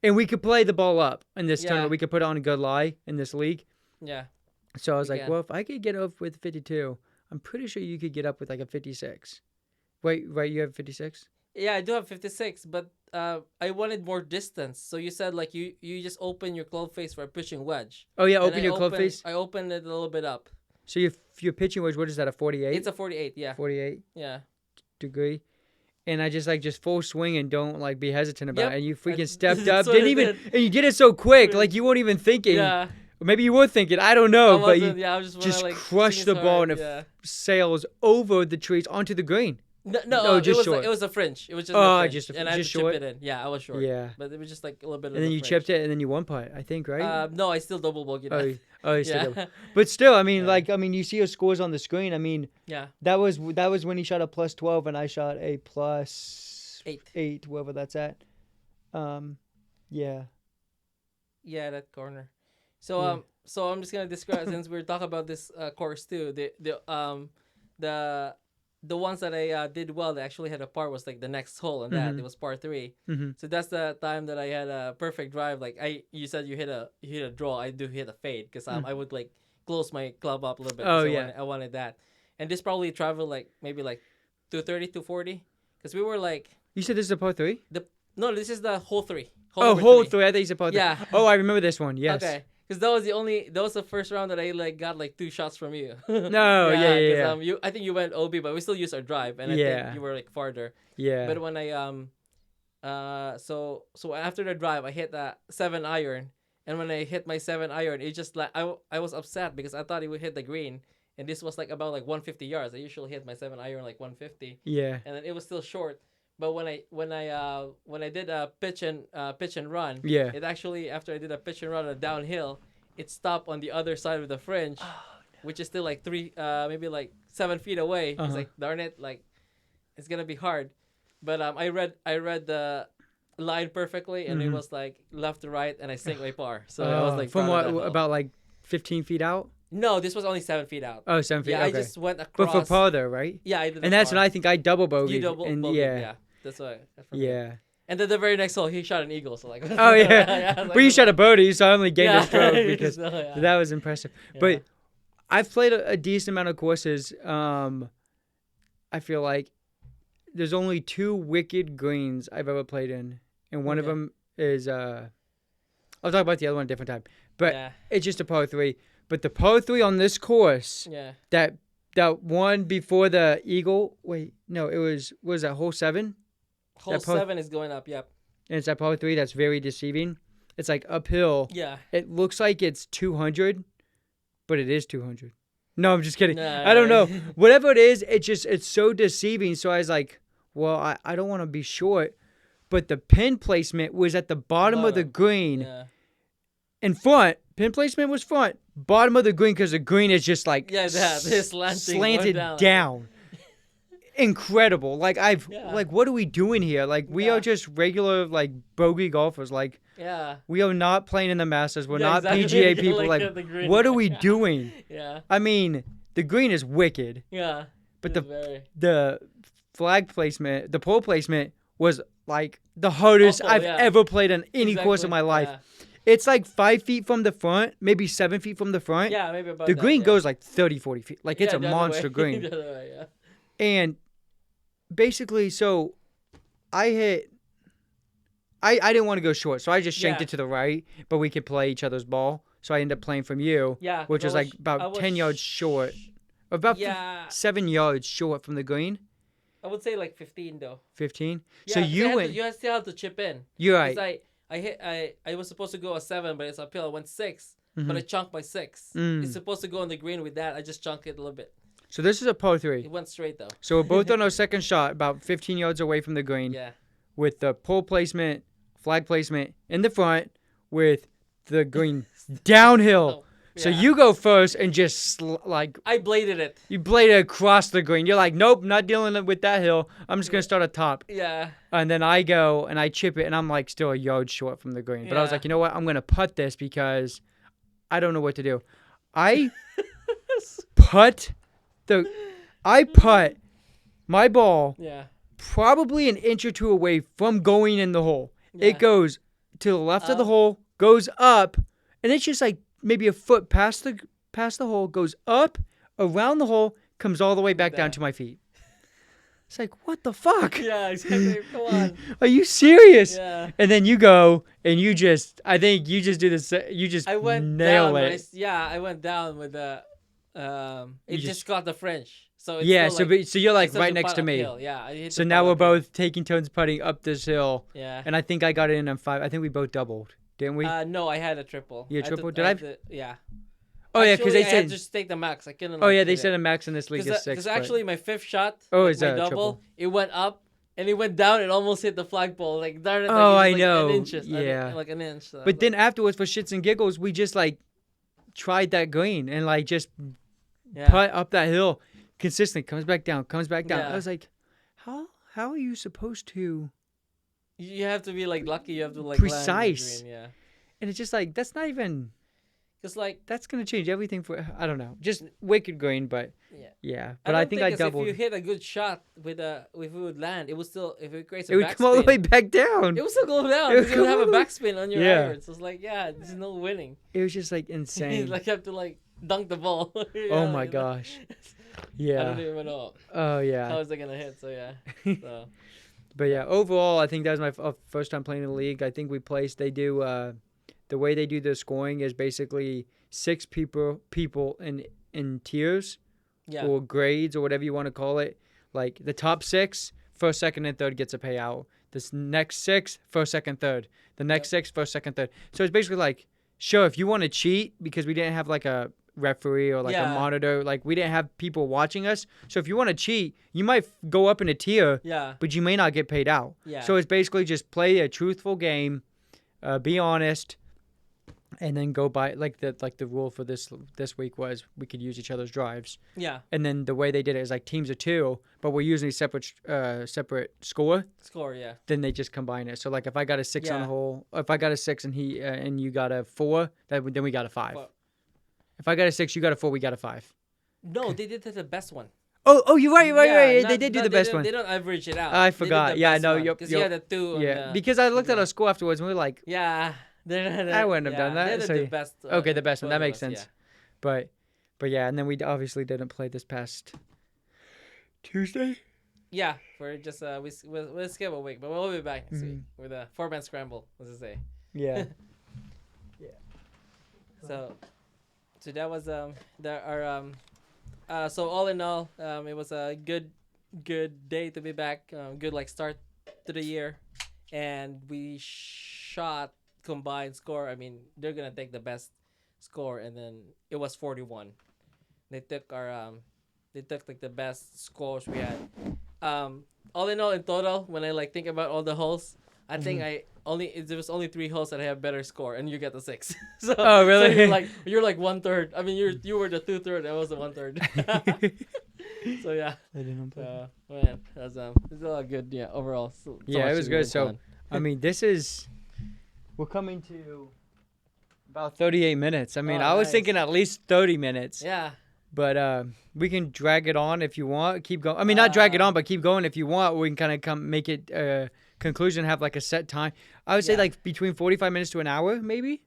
And we could play the ball up in this Yeah. tournament. We could put on a good lie in this league. Yeah. So I was We like, can. well, if I could get up with 52, I'm pretty sure you could get up with like a 56. Wait, right? You have 56? Yeah, I do have 56, but I wanted more distance. So you said like you just open your club face for a pitching wedge. Oh yeah, And open your club face. I opened it a little bit up. So your pitching wedge, what is that? A 48? It's a 48. Yeah. 48 Yeah. degree. And I just full swing and don't like be hesitant about it. And you freaking stepped that's up, what didn't I even, did. and you did it so quick, like you weren't even thinking. Yeah. Or maybe you were thinking, I don't know, but you I was just like, crushed the ball and it sails over the trees onto the green. No, just it was short. It was a fringe. It was just Oh, a fringe. just and I had to short? chip it in. Yeah, I was short. Yeah. But it was just like a little bit of And then you fringe. chipped it and then you one putt, I think, right? No, I still double bogeyed that. Oh, you still Yeah. did. But still, I mean, Yeah. you see your scores on the screen. I mean, Yeah. that was when he shot a plus 12 and I shot a plus 8. 8, wherever that's at. Yeah. Yeah, that corner. So Yeah. so I'm just gonna describe since we're talking about this course too. The ones that I did well that actually had a par was like the next hole and that it was par 3. Mm-hmm. So that's the time that I had a perfect drive. Like you said you hit a draw. I do hit a fade because I would like close my club up a little bit. Oh, 'cause yeah. I wanted that. And this probably traveled like maybe like 230, 240 because we were like You said this is a par 3? no, this is the hole 3. Hole 3. I think it's a par 3. Yeah. Oh, I remember this one. Yes. Okay. Because that was the first round that I like got like 2 shots from you. No, yeah. 'cause, I think you went OB, but we still used our drive, and I Yeah. think you were like farther. Yeah. But when I so after the drive, I hit a 7 iron, and when I hit my 7 iron, it just like I was upset because I thought it would hit the green, and this was like about like 150 yards. I usually hit my 7 iron like 150, Yeah. and then it was still short. But when I did a pitch and run, Yeah. it actually after I did a pitch and run a downhill, it stopped on the other side of the fringe, which is still like maybe like 7 feet away. It's like darn it, like it's gonna be hard. But I read the line perfectly, and it was like left to right, and I sank my par. So I was like from proud of what that about like 15 feet out? No, this was only 7 feet out. Oh, 7 feet. Yeah, okay. I just went But across. for par though, right? Yeah, I did. And that's when I think I double bogeyed. you double and bogeyed, yeah. yeah. That's why. Yeah. And then the very next hole, he shot an eagle. So like. Oh yeah. I was But you like, shot a bogey, so I only gained a stroke because So, yeah. that was impressive. Yeah. But I've played a decent amount of courses. I feel like there's only 2 wicked greens I've ever played in, and one of Okay. them is I'll talk about the other one a different time. But yeah, it's just a par 3. But the par 3 on this course, yeah. that one before the eagle. Wait, no, it was that hole 7? Hole 7 is going up. Yep. And it's that par 3 that's very deceiving. It's like uphill. Yeah. It looks like it's 200, but it is 200. No, I'm just kidding. Nah. I don't know. Whatever it is, it's so deceiving. So I was like, well, I don't want to be short. But the pin placement was at the bottom of the green. Yeah. In front. Pin placement was front. Bottom of the green because the green is just like Yeah, this slanted down. Incredible. Like like what are we doing here? Like we are just regular like bogey golfers. Like Yeah. we are not playing in the Masters. We're Yeah, not exactly. PGA people. Like Like the green. what are we doing? Yeah. I mean, the green is wicked, Yeah. but It's very... the flag placement, the pole placement was like the hardest Awful, I've yeah. ever played on any course in my life. Yeah. It's like 5 feet from the front, maybe 7 feet from the front. Yeah, maybe about The that, green yeah. goes like 30, 40 feet. Like it's Yeah, a the other monster way. green. The other way, yeah. And basically, so I didn't want to go short, so I just shanked Yeah. it to the right, but we could play each other's ball. So I ended up playing from you, Yeah. which was like about 10 yards short. About Yeah. 7 yards short from the green. I would say like 15 though. 15. Yeah, So you went. you still have to chip in. You're 'Cause right. I was supposed to go a 7, but it's uphill. I went 6, but Mhm. I chunked my 6. Mm. It's supposed to go on the green with that. I just chunked it a little bit. So this is a par 3. It went straight though. So we're both on our second shot, about 15 yards away from the green, Yeah. with the pole placement, flag placement in the front, with the green downhill. Oh, So yeah. you go first and just like I bladed it. you bladed across the green. You're like, nope, not dealing with that hill. I'm just gonna start at top. Yeah. And then I go and I chip it, and I'm like still a yard short from the green. But I was Yeah. like, you know what? I'm gonna putt this because I don't know what to do. I putt my ball Yeah. probably an inch or 2 away from going in the hole. Yeah. It goes to the left of the hole, goes up, and it's just like maybe a foot past the hole, goes up, around the hole, comes all the way back down to my feet. It's like, what the fuck? Yeah, exactly. Come on. Are you serious? Yeah. And then you go and I think you just do this. You just I went nail down. it. I went down with the. It You just got the French. So it's Yeah, still like, so you're like it's still right the next putt to me. uphill. Yeah, I hit So the now putt we're uphill. both taking turns putting up this hill. Yeah. And I think I got it in on 5. I think we both doubled, didn't we? No, I had a triple. You had I had triple? to- Did I I? had to- yeah. Oh yeah, because Actually, they I had said. to just take the max. I couldn't. Oh like, yeah, hit they it. said a max in this league is 6. Because actually my fifth shot. Oh, like, is my that a double? triple? It went up and it went down and almost hit the flagpole. Like darn it! Like, Oh, it I was, know. An inches, Yeah. like an inch. So But then afterwards, for shits and giggles, we just like tried that green and like just yeah. putt up that hill, consistent, comes back down, comes back down. Yeah. I was like, how are you supposed to? You have to be like lucky. You have to like Precise. land the green, yeah. And it's just like that's not even. Cause like That's gonna change everything for I don't know, just wicked green, but yeah. yeah. I But don't I think I it's doubled. If you hit a good shot with if it would land, it would still if it creates a It would come all the way backspin, back down. it would still go down. It would Because you would come have a all the way- backspin on your Yeah. irons. So it's like there's no winning. It was just like insane. like you have to like dunk the ball. Oh my gosh. I Yeah. don't even know Oh how yeah. is it gonna hit. So yeah. So But yeah, overall, I think that was my first time playing in the league. I think we placed. They do the way they do the scoring is basically 6 people in tiers yeah. or grades or whatever you want to call it. Like the top 6, first, second, and third gets a payout. This next 6, first, second, third. The next 6, first, second, third. So it's basically like, sure, if you want to cheat because we didn't have like a referee or like a Yeah. monitor, like we didn't have people watching us. So if you want to cheat, you might go up in a tier, Yeah. but you may not get paid out. Yeah. So it's basically just play a truthful game, be honest, and then go by like the rule for this week was we could use each other's drives. Yeah. And then the way they did it is like teams of 2, but we're using a separate score. Score. Yeah. Then they just combine it. So like if I got a 6 on Yeah. the hole, if I got a 6 and he and you got a 4, then we got a 5. Well- If I got a 6, you got a 4, we got a 5. No, they did the best one. Oh, you're right. They not- did do not- the best don't- one. They don't average it out. I They did forgot. the Yeah, best no, one, yup, Because you had a 2. Yeah, on because I looked at yeah. our score afterwards and we were like, Yeah. I wouldn't have done that, They did so the you- best. okay, the best one. That both of makes us, sense. But yeah, and then we obviously didn't play this past Tuesday. Yeah, for just we'll skip a week, but we'll be back next Mm-hmm. week with a 4-man scramble. Let's just say. Yeah. So that was so all in all, it was a good day to be back. Good like start to the year, and we shot combined score. I mean, they're gonna take the best score, and then it was 41. They took like the best scores we had. All in all, in total, when I like think about all the holes, I think there was only 3 holes that I have better score, and you get the 6. So, Oh, really? So you're like 1/3. I mean, you were the 2/3. I was the 1/3. So yeah. I didn't play. Man, that's it's a lot good. Yeah, overall. So Yeah, much it was to good. be So, done. I mean, we're coming to about 38 minutes. I mean, Oh, I was nice. thinking at least 30 minutes. Yeah. But we can drag it on if you want. Keep going. I mean, not drag it on, but keep going if you want. We can kind of make it conclusion, have like a set time. I would say Yeah. like between 45 minutes to an hour, maybe.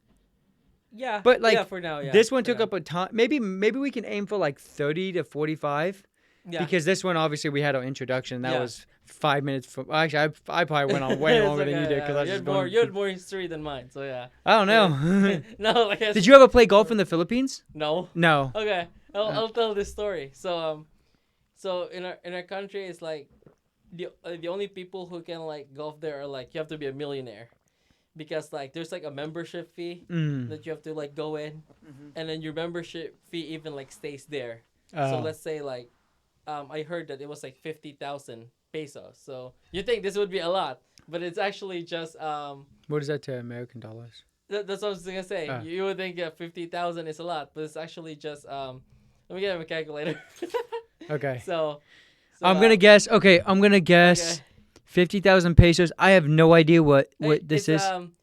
Yeah. But, like, yeah, for now, yeah. This one for took now. up a time. Maybe we can aim for like 30 to 45. Yeah. Because this one, obviously, we had our introduction. That Yeah. was 5 minutes. Actually, I probably went on way It's longer than you okay, did because I was you just had more. going. You had more history than mine, so yeah. I don't know. No, like Did you ever play golf in the Philippines? No. No. Okay, I'll tell this story. So in our country, it's like the only people who can like golf there are like you have to be a millionaire, because like there's like a membership fee that you have to like go in, and then your membership fee even like stays there. So let's say like, I heard that it was like 50,000 pesos. So you think this would be a lot, but it's actually just What is that to American dollars? That's what I was gonna say. You would think 50,000 is a lot, but it's actually just let me get a calculator. Okay. So I'm gonna guess. Okay, I'm gonna guess Okay. 50,000 pesos. I have no idea what this is.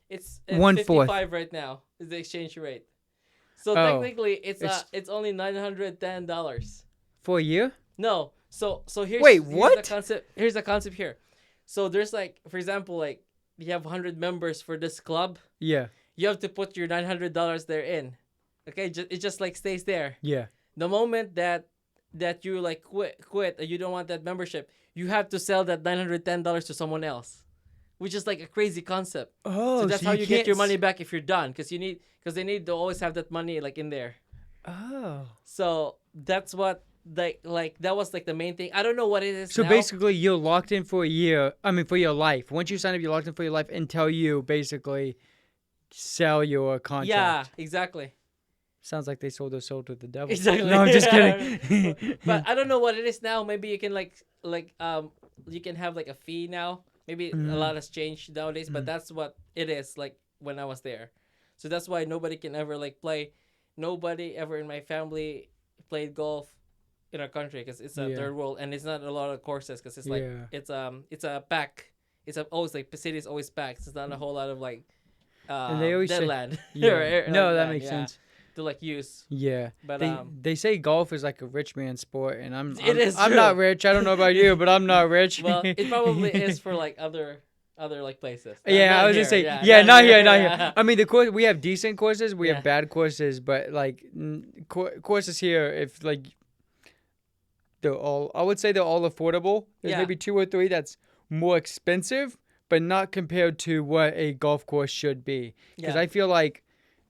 It's 1/4 55 right now is the exchange rate. So Oh, technically it's- it's only $910. For a year? No. So here's Wait, here's what? the concept. Here's the concept here. So there's like, for example, like you have 100 members for this club. Yeah. You have to put your $900 there in. Okay, it just like stays there. Yeah. The moment that that you like quit and you don't want that membership, you have to sell that $910 to someone else, which is like a crazy concept. Oh, So that's so how you you get can't your money back if you're done, because they need to always have that money like in there. Oh. So that's what like that was like the main thing. I don't know what it is. So now. basically, you're locked in for a year. I mean, for your life. Once you sign up, you're locked in for your life until you basically sell your contract. Yeah, exactly. Sounds like they sold their soul to the devil. Exactly. No, I'm just kidding. But I don't know what it is now. Maybe you can you can have like a fee now. Maybe a lot has changed nowadays, but that's what it is like when I was there. So that's why nobody can ever like play. Nobody ever in my family played golf in our country because it's a third world and it's not a lot of courses because it's like it's a pack. Always like the city is always packed. So it's not a whole lot of like and they always dead say, land. no, that makes sense. To like use. Yeah, but they say golf is like a rich man's sport, and I'm true. not rich. I don't know about you, but I'm not rich. Well, it probably is for like other like places. Yeah, I was just saying. Yeah, not here. I mean, the course we have decent courses, we have bad courses, but like courses here, if like I would say they're all affordable. There's maybe 2 or 3 that's more expensive, but not compared to what a golf course should be. Because I feel like,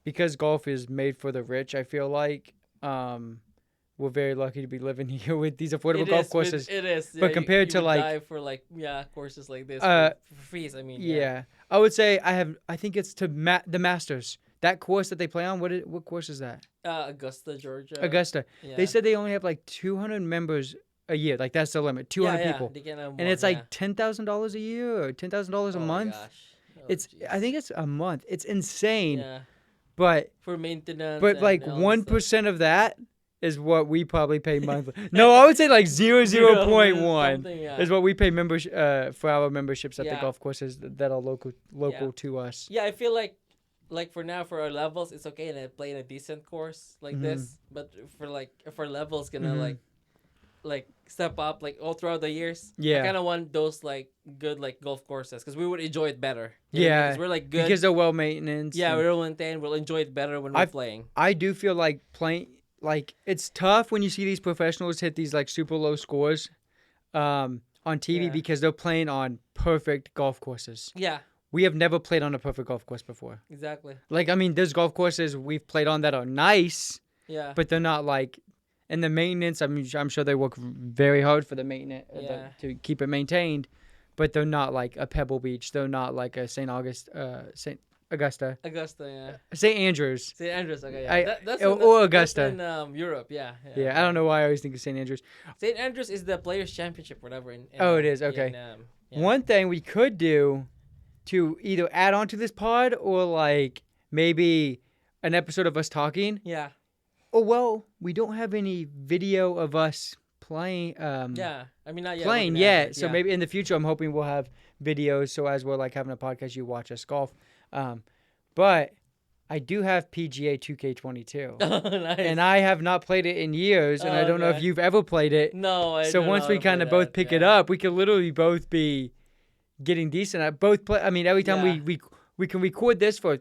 because golf is made for the rich, I feel like we're very lucky to be living here with these affordable golf courses. It is. But compared to like die for like courses like this for fees. I mean. Yeah. I would say I think it's to the Masters. That course that they play on. What course is that? Augusta, Georgia. Augusta. Yeah. They said they only have like 200 members a year. Like that's the limit. 200 people. They can have more, and it's like $10,000 a year or $10,000 a month. Gosh. I think it's a month. It's insane. Yeah. But for maintenance. But like 1% of that is what we probably pay monthly. No, I would say like 0.1 is what we pay for our memberships at the golf courses that are local to us. Yeah, I feel like for now for our levels it's okay and I play in a decent course like this, but for levels gonna like step up like all throughout the years. I kind of want those like good like golf courses because we would enjoy it better. Because we're like good because they're well maintenance. Yeah, we're well maintained. We'll enjoy it better when we're playing. I do feel like playing like it's tough when you see these professionals hit these like super low scores on TV because they're playing on perfect golf courses. Yeah. We have never played on a perfect golf course before. Exactly. Like, I mean, there's golf courses we've played on that are nice. Yeah. But they're not like, and the maintenance, I'm sure they work very hard for the maintenance to keep it maintained, but they're not like a Pebble Beach. They're not like a St. Augusta. Augusta, St. Andrews. St. Andrews, okay, yeah. Or Augusta. That's in Europe, yeah. I don't know why I always think of St. Andrews. St. Andrews is the Players' Championship, whatever. It is, okay. One thing we could do to either add on to this pod or like maybe an episode of us talking. Yeah. Oh, well, we don't have any video of us playing. I mean, not yet. Playing yet. So maybe in the future, I'm hoping we'll have videos. So as we're like having a podcast, you watch us golf. But I do have PGA 2K22. Oh, nice. And I have not played it in years. And I don't know if you've ever played it. No, I So don't once know we how to kind of play both that, pick it up, we could literally both be getting decent at both play. I mean, every time we can record this for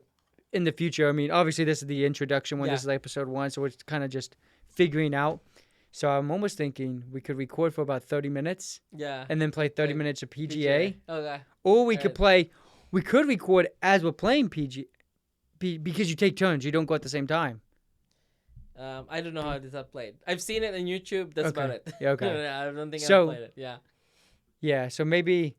in the future. I mean, obviously this is the introduction one. This is episode 1, so it's kind of just figuring out. So I'm almost thinking we could record for about 30 minutes. Yeah. And then play 30 minutes of PGA. Okay. Or we could record as we're playing PGA because you take turns. You don't go at the same time. I don't know how this is played. I've seen it on YouTube. That's about it. Yeah, okay. I don't think I've played it. Yeah. Yeah. So maybe.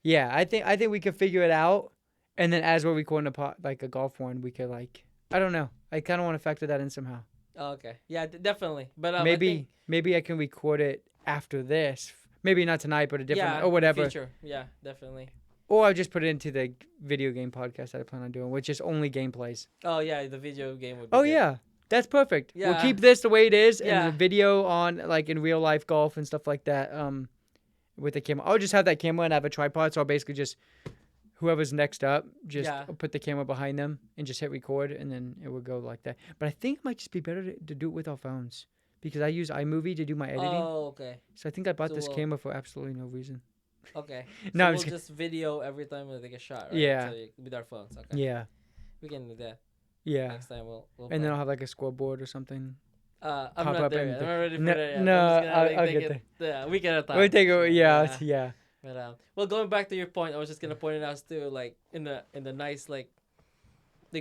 Yeah, I think we could figure it out, and then as we're recording like a golf one, we could like I don't know. I kind of want to factor that in somehow. Oh, okay. Yeah, definitely. But maybe I can record it after this. Maybe not tonight, but a different or whatever. Future. Yeah, definitely. Or I'll just put it into the video game podcast that I plan on doing, which is only gameplays. Oh yeah, the video game would be good. Yeah. That's perfect. Yeah. We'll keep this the way it is and the video on like in real life golf and stuff like that. With the camera. I'll just have that camera and have a tripod, so I'll basically just whoever's next up, just put the camera behind them and just hit record, and then it will go like that. But I think it might just be better to do it with our phones because I use iMovie to do my editing. Oh, okay. So I think I bought this camera for absolutely no reason. Okay. So we'll just video every time we take a shot, right? Yeah. So with our phones. Okay. Yeah. We can do that. Yeah. Next time we'll and then I'll have like a scoreboard or something. I'm pop not up there and yet. I'm not ready for no, that yet. no, I'm just gonna, I'll take get it, yeah, a week at a time. We'll take So, it. Yeah. But well, going back to your point, I was just gonna point it out too, like in the nice like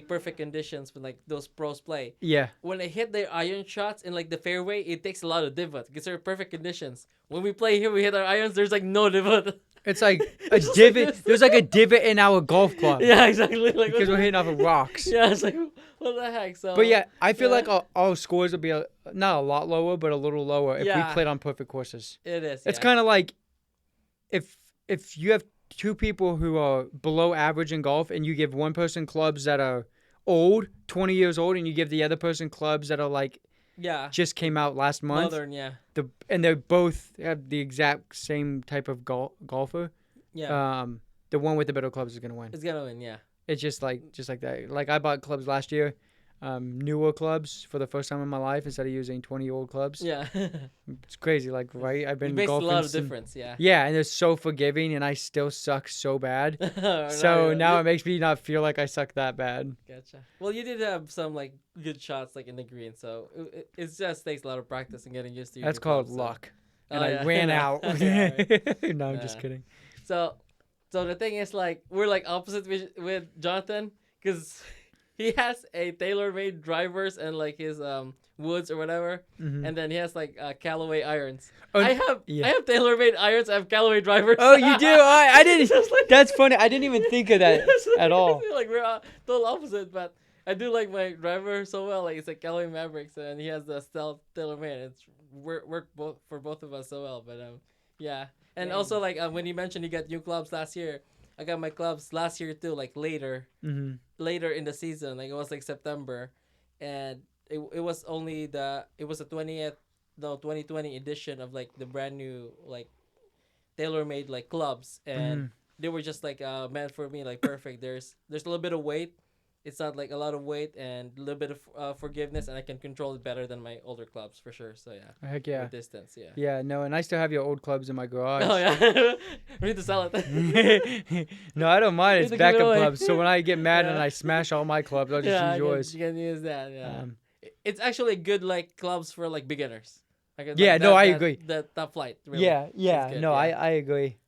perfect conditions when like those pros play. Yeah. When they hit their iron shots in like the fairway, it takes a lot of divot because they're perfect conditions. When we play here, we hit our irons. There's like no divot. It's like a It's just divot. like this. There's like a divot in our golf club. Yeah, exactly. Like Because we're hitting off of rocks. Yeah, it's like what the heck. So. But yeah, I feel yeah. like our scores would be not a lot lower, but a little lower if we Yeah. played on perfect courses. It is. It's yeah. kind of like if you have two people who are below average in golf and you give one person clubs that are old, 20 years old, and you give the other person clubs that are like Yeah. just came out last month. Modern, yeah. And they both have the exact same type of golfer. Yeah. The one with the better clubs is gonna win. It's gonna win, yeah. It's just like that. Like I bought clubs last year, newer clubs for the first time in my life instead of using 20-year-old clubs. Yeah. It's crazy. Like right, I've It been makes a golfing. lot of difference, yeah. Yeah, and they're so forgiving, and I still suck so bad. So now it makes me not feel like I suck that bad. Gotcha. Well, you did have some like good shots like in the green, so it just takes a lot of practice and getting used to. That's called luck. And Oh, I yeah. ran out. Yeah, right. No, I'm just Yeah. kidding. So the thing is, like, we're like opposite with Jonathan because he has a tailor-made drivers and like his woods or whatever, Mhm. and then he has like Callaway irons. Oh, I have yeah. I have tailor-made irons. I have Callaway drivers. Oh, you do? I didn't. Just like- That's funny. I didn't even think of that at all. Like we're total opposite, but I do like my driver so well. Like it's like Callaway Mavericks, and he has the Stealth tailor-made. It's worked both for both of us so well. But yeah, and Dang. also like when you mentioned you got new clubs last year, I got my clubs last year too. Like later in the season, like it was like September, and it was only the 2020 edition of like the brand new like tailor-made like clubs, and they were just like meant for me, like perfect. There's a little bit of weight. It's not like a lot of weight and a little bit of forgiveness, and I can control it better than my older clubs for sure. So yeah. Heck yeah. With distance, yeah. Yeah, no, and I still have your old clubs in my garage. Oh yeah. We need to sell it. No, I don't mind. You It's need to give it backup away. clubs. So when I get mad and Yeah. I smash all my clubs, I'll just use yours. You can use that. Yeah. Um, It's actually good like clubs for like beginners. Like, Yeah, no, I agree. The top flight. Really. yeah, It's good, no, yeah. I agree.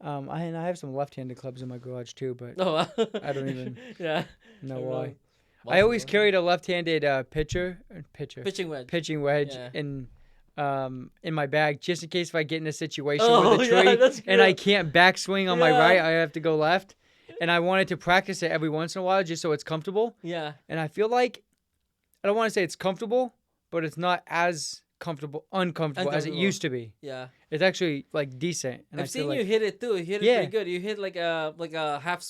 And I have some left-handed clubs in my garage too, but Oh, wow. I don't even Yeah. know I why. really- I always Well, carried a left-handed pitching pitching wedge. wedge Yeah. in my bag just in case if I get in a situation Oh, with a yeah, tree that's and I good. can't backswing on my Yeah. right, I have to go left. And I wanted to practice it every once in a while just so it's comfortable. Yeah. And I feel like I don't want to say it's comfortable, but it's not as uncomfortable as it Uncomfortable. used to be. Yeah. It's actually like decent. And I I've feel seen like, you hit it too. You hit it Yeah. pretty good. You hit like a half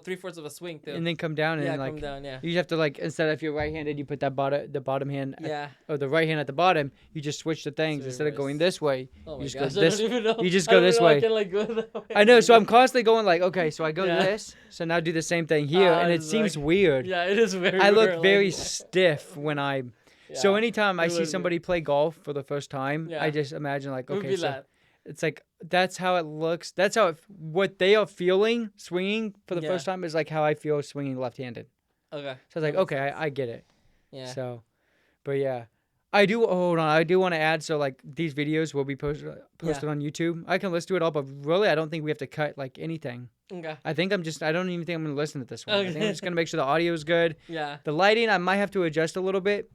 three-fourths of a swing too. and then come down and yeah, like come down. Yeah. you have to like instead of if you're right-handed, you put the bottom hand Yeah. or the right hand at the bottom. You just switch the things So instead of reverse. going this way. Oh my You just gosh. go I this- don't even know. you just I go don't this even know I way. can, like, go that way. I know, so I'm constantly going like, okay, so I go Yeah. this, so now do the same thing here, and it it's seems like- weird. Yeah, it is very. I look weird, very like- stiff when I. So Yeah. anytime I It see would be. somebody play golf for the first time, Yeah. I just imagine like, It would okay, be so that. it's like that's how it looks. That's how what they are feeling swinging for the Yeah. first time is like how I feel swinging left-handed. Okay. So I was like, That makes okay, sense. I get it. Yeah. So, but yeah, I do. Hold on, I do want to add. So like these videos will be posted on YouTube. I can listen to it all, but really, I don't think we have to cut like anything. Okay. I think I don't even think I'm gonna listen to this one. I think I'm Okay. just gonna make sure the audio is good. Yeah. The lighting, I might have to adjust a little bit,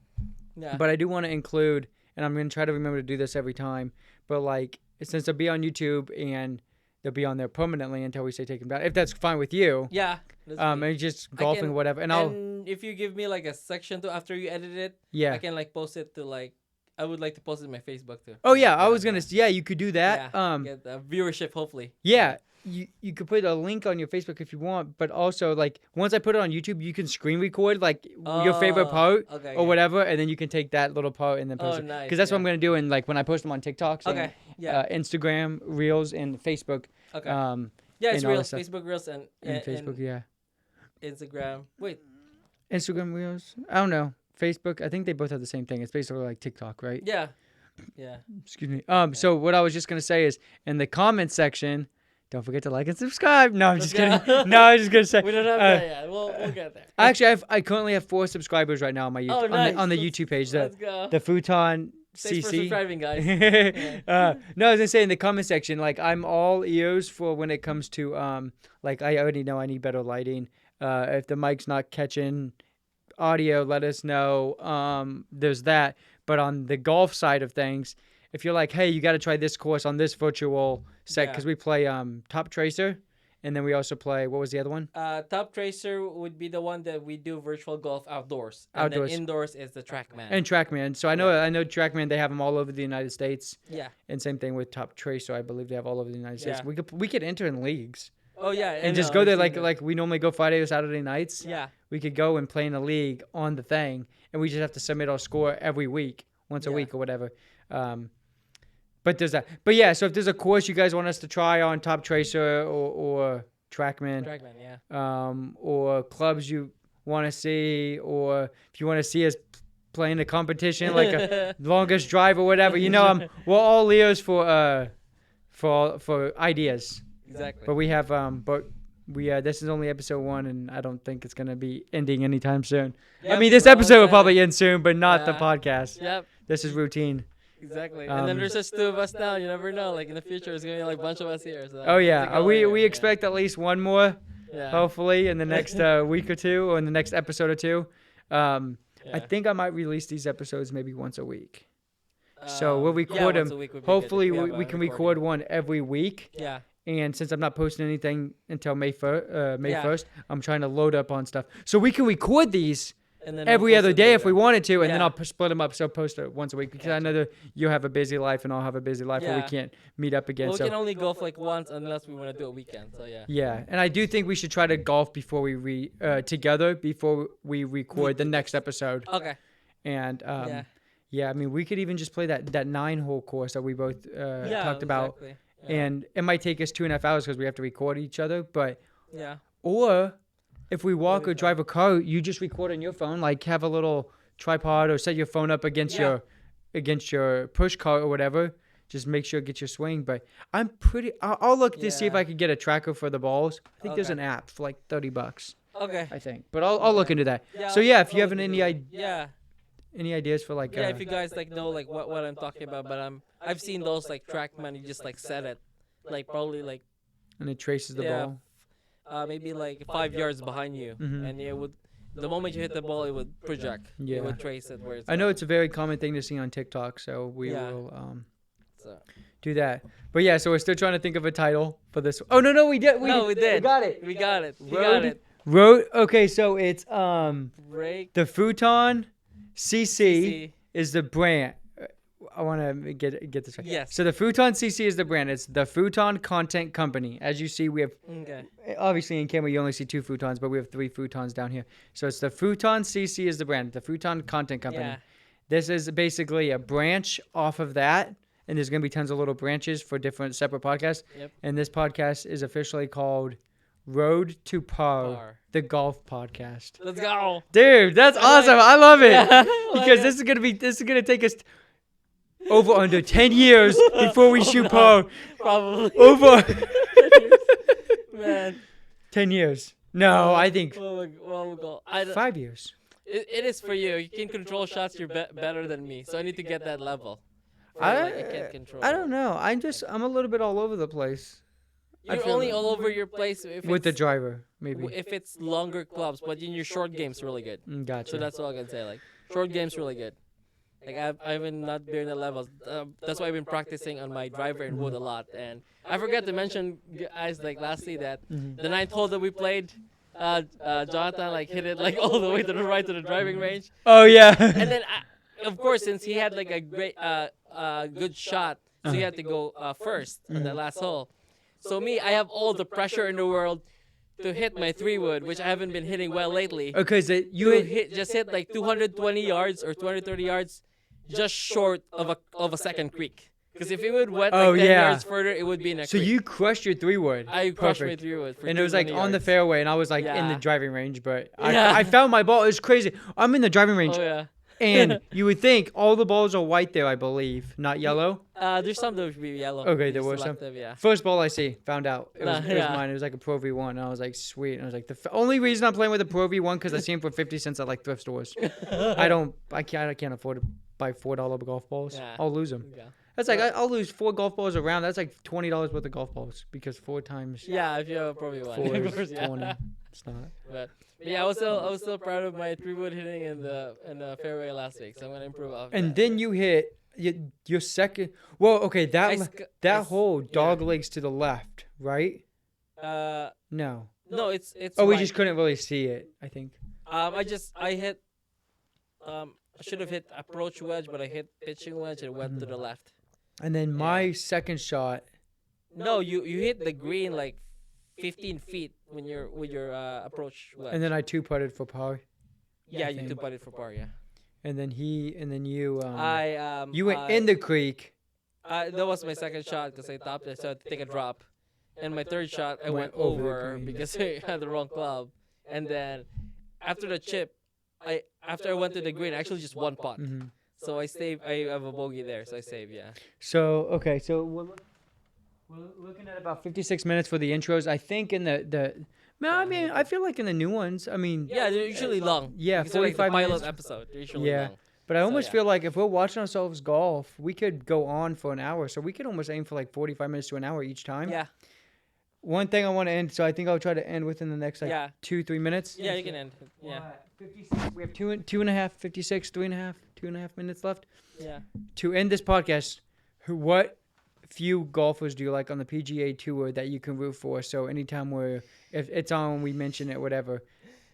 Yeah. but I do want to include, and I'm gonna try to remember to do this every time. But like, since they'll be on YouTube and they'll be on there permanently until we say take them down, if that's fine with you. Yeah. that's And me. just golfing, can- whatever, and I'll if you give me like a section to after you edit it, yeah. I can like post it to like. I would like to post it in my Facebook too. Oh yeah, I was gonna. Yeah, you could do that. Yeah, get viewership hopefully. Yeah, you could put a link on your Facebook if you want, but also like once I put it on YouTube, you can screen record like your favorite Oh, part okay, or whatever, and then you can take that little part and then post Oh, it. nice, Because that's what yeah. I'm gonna do, and like when I post them on TikTok, Okay. Yeah. Instagram Reels and Facebook. Okay. and Yeah, it's all that Reels, stuff. Facebook Reels, and Facebook, yeah. Instagram. Wait. Instagram Reels. I don't know. Facebook. I think they both have the same thing. It's basically like TikTok, right? Yeah. Yeah. Excuse me. So what I was just gonna say is in the comment section, Don't forget to like and subscribe. No, I'm Let's just kidding. go. No, I was just gonna say. We don't have that yet. We'll get there. Actually, I currently have 4 subscribers right now on my YouTube, Oh, nice. on the YouTube page. Let's go. The Futon Thanks for CC. subscribing, guys. No, I was gonna say in the comment section, like I'm all ears for when it comes to like I already know I need better lighting. If the mic's not catching audio, let us know. There's that. But on the golf side of things, if you're like, hey, you got to try this course on this virtual set, because we play Top Tracer, and then we also play, what was the other one? Top Tracer would be the one that we do virtual golf outdoors. And then indoors is the TrackMan. And TrackMan. So I know TrackMan, they have them all over the United States. Yeah. And same thing with Top Tracer, I believe they have all over the United States. We could enter in leagues. Oh yeah. And just go there like we normally go Friday or Saturday nights. Yeah. We could go and play in a league on the thing, and we just have to submit our score every week, once a week or whatever. But there's that. But yeah, so if there's a course you guys want us to try on Top Tracer or TrackMan, or clubs you want to see, or if you want to see us playing a competition like a longest drive or whatever, we're all ears for ideas. Exactly. But we have this is only episode 1, and I don't think it's gonna be ending anytime soon. Yep, I mean, this episode will probably end soon, but not the podcast. Yep. This is routine. Exactly. And then there's just 2 of us now. You never know. Like in the future, there's gonna be like a bunch of us here. So Oh yeah, we expect at least one more, hopefully in the next week or 2, or in the next episode or 2. I think I might release these episodes maybe once a week. So we'll record them. Hopefully we can record one every week. Yeah. And since I'm not posting anything until May 1st, I'm trying to load up on stuff. So we can record these every other day if we wanted to, and then I'll split them up, so post it once a week, because I know that you have a busy life and I'll have a busy life, where we can't meet up again. Well, we so can only golf like once unless we want to do a weekend, so yeah. Yeah, and I do think we should try to golf before we together before we record the next episode. Okay. And I mean, we could even just play that 9-hole course that we both talked about. Exactly. And it might take us 2.5 hours because we have to record each other. But or if we walk or drive a car, you just record on your phone. Like have a little tripod or set your phone up against your push cart or whatever. Just make sure to get your swing. But I'll look to see if I could get a tracker for the balls. I think there's an app for like $30. Okay. I think. But I'll look into that. Yeah, so if you have any ideas for like if you guys like know like what I'm talking about, but I've seen those like TrackMan, you just like set it like probably like, and it traces the ball, maybe like 5 yards behind you, and it would, the moment you hit the ball, it would project. It would trace it where it's I know it's a very common thing to see on TikTok, so we will do that. But so we're still trying to think of a title for this. Oh no, we did. We got it. We got it. Okay, so it's the Futon CC is the brand. I want to get this right. Yes. So the Futon CC is the brand. It's the Futon Content Company. As you see, we have obviously in camera you only see 2 futons, but we have 3 futons down here. So it's the Futon CC is the brand. The Futon Content Company. Yeah. This is basically a branch off of that, and there's going to be tons of little branches for different separate podcasts. Yep. And this podcast is officially called Road to Par, the golf podcast. Let's go, dude! That's awesome. I love it because this is gonna take us over under 10 years before we shoot par. Probably over 10 man. years. No, I think 5 years. It is for you. You can control shots. You're better than me, so I need to get that level. I can't control. I don't know. I'm a little bit all over the place. You're only all over your place with the driver, maybe. If it's longer clubs, but in your short game's really good. Gotcha. So that's all I can say. Like short game's really good. Like I've been not been the levels. That's why I've been practicing on my driver and wood a lot. And I forgot to mention, guys, like lastly that the 9th hole that we played, Jonathan like hit it like all the way to the right to the driving range. Oh yeah. And then of course, since he had like a great good shot, so he had to go first on the last hole. So me, I have all the pressure in the world to hit my 3-wood, which I haven't been hitting well lately. Okay, so you hit like 220 yards or 230 yards, just short of a second creek. Because if it would went like 10 yards further, it would be in a creek. So you crushed your 3-wood. I crushed my 3-wood. And it was like on the fairway, and I was like in the driving range, but I found my ball. It was crazy. I'm in the driving range. Oh yeah. And you would think all the balls are white there, I believe, not yellow. There's some that would be yellow. Okay, there Just were some. selective, yeah. First ball I see, found out. It was Yeah. mine. It was like a Pro V1. And I was like, sweet. And I was like, the only reason I'm playing with a Pro V1 because I see them for 50 cents at like thrift stores. I can't afford to buy $4 golf balls. Yeah. I'll lose them. Yeah. That's like I'll lose 4 golf balls around. That's like $20 worth of golf balls because 4 times Yeah, if you have probably 4 one. is 20. It's not. But yeah, I was still proud of my 3-wood hitting in the fairway last week, so I'm gonna improve off And that. then you hit your second. Well, okay, that hole dog yeah. legs to the left, right? No, No. it's Oh, we right. just couldn't really see it. I think. I hit I should have hit approach wedge, but I hit pitching wedge and it went to the left. And then my second shot. No, you hit the green like 15 feet when you're with your approach wedge. And then I 2-putted for par. yeah, I you think. 2-putted for par, yeah. And then you. You went I- in the creek. that was my second shot because I topped it, so I had to take a drop. And my third shot, I Went went over the over green. because I had the wrong club. And then after the chip, after I went to the green, I actually just one putt. Hmm. So I saved. I have a bogey there, so I saved. Yeah. So okay, so we're looking at about 56 minutes for the intros. I think in the. No, I mean I feel like in the new ones. I mean. Yeah, they're usually long. Yeah, Because they're like the 45 pilot minutes. episode. They're usually Yeah. long. But I So, almost yeah. feel like if we're watching ourselves golf, we could go on for an hour. So we could almost aim for like 45 minutes to an hour each time. Yeah. One thing I want to end, so I think I'll try to end within the next like Yeah. 2-3 minutes. Yeah, you can end. Yeah. 56. We have two and a half, 56, 2.5 minutes left Yeah. to end this podcast. What few golfers do you like on the PGA Tour that you can root for? So anytime if it's on, we mention it, whatever.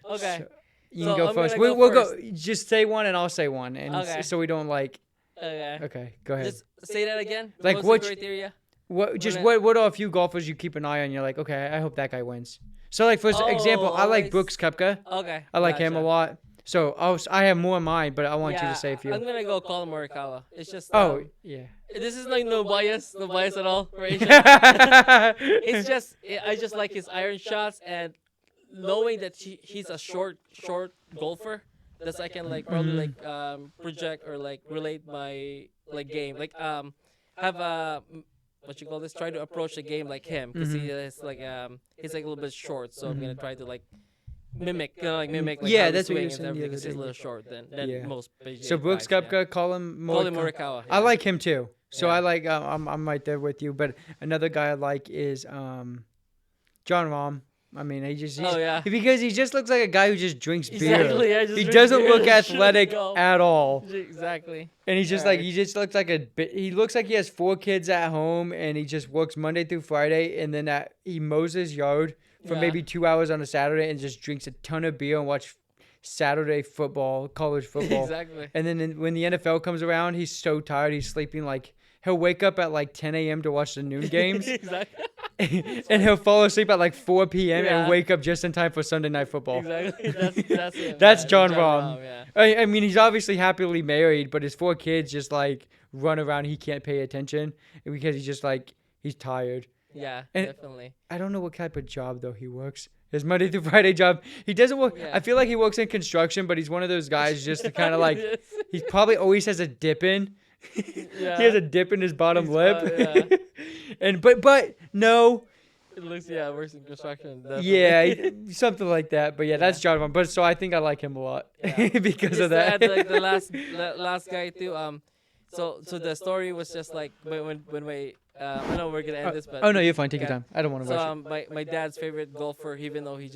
Okay. So you So can go I'm first. gonna go We'll go. first. Just say one and I'll say one, and Okay. so we don't like. Okay. Okay, go ahead. Just say that again. Like What's which- the criteria? What what are a few golfers you keep an eye on? You're like, okay, I hope that guy wins. So like for example, I like always- Brooks Koepka. Okay. I like him a gotcha. lot. So I have more in mind, but I want you Yeah, to say a few. I'm gonna go Colin Morikawa. It's just. Oh yeah. This is like no bias at all. For Asia. It's just I just like his iron shots and knowing that he's a short golfer. That I can like probably like project or like relate my like game like have a what you call this try to approach the game like him because he is like he's like a little bit short, so I'm gonna try to like mimic like Yeah, how that's he what you were swings saying and the everything other 'cause he's day. a little short than Yeah. most PGA So Brooks guys, yeah. Koepka, Colin Colin Morikawa. Morikawa. I like him too. So Yeah. I like I'm right there with you. But another guy I like is John Rahm. I mean, he's Oh, yeah. because he just looks like a guy who just drinks beer. Exactly, yeah, just He drinks doesn't beer look and athletic golf. at all. Exactly. And he's just Alright. like he just looks like he looks like he has 4 kids at home and he just works Monday through Friday and then he mows his yard for Yeah. maybe 2 hours on a Saturday and just drinks a ton of beer and watch Saturday football, college football. Exactly. And then when the NFL comes around, he's so tired he's sleeping like he'll wake up at like 10 a.m. to watch the noon games Exactly. and he'll fall asleep at like 4 p.m. Yeah. and wake up just in time for Sunday night football. Exactly. That's him. That's yeah. John Rahm. Yeah. I mean, he's obviously happily married, but his 4 kids just like run around. He can't pay attention because he's just like, he's tired. Yeah, And- definitely. I don't know what type of job though he works. His Monday through Friday job. He doesn't work. Yeah. I feel like he works in construction, but he's one of those guys just to kind of like, he probably always has a dip in. Yeah. He has a dip in his bottom He's lip. yeah. And but no. It looks works in construction. Yeah, Definitely. something like that. But yeah, that's John Rahm. But so I think I like him a lot Yeah. because Just of to that. add, like the last guy too. So the story was just like when my I know we're gonna end this, but Oh no, you're fine. Take your yeah. time. I don't want to So rush it. my dad's favorite golfer, even though he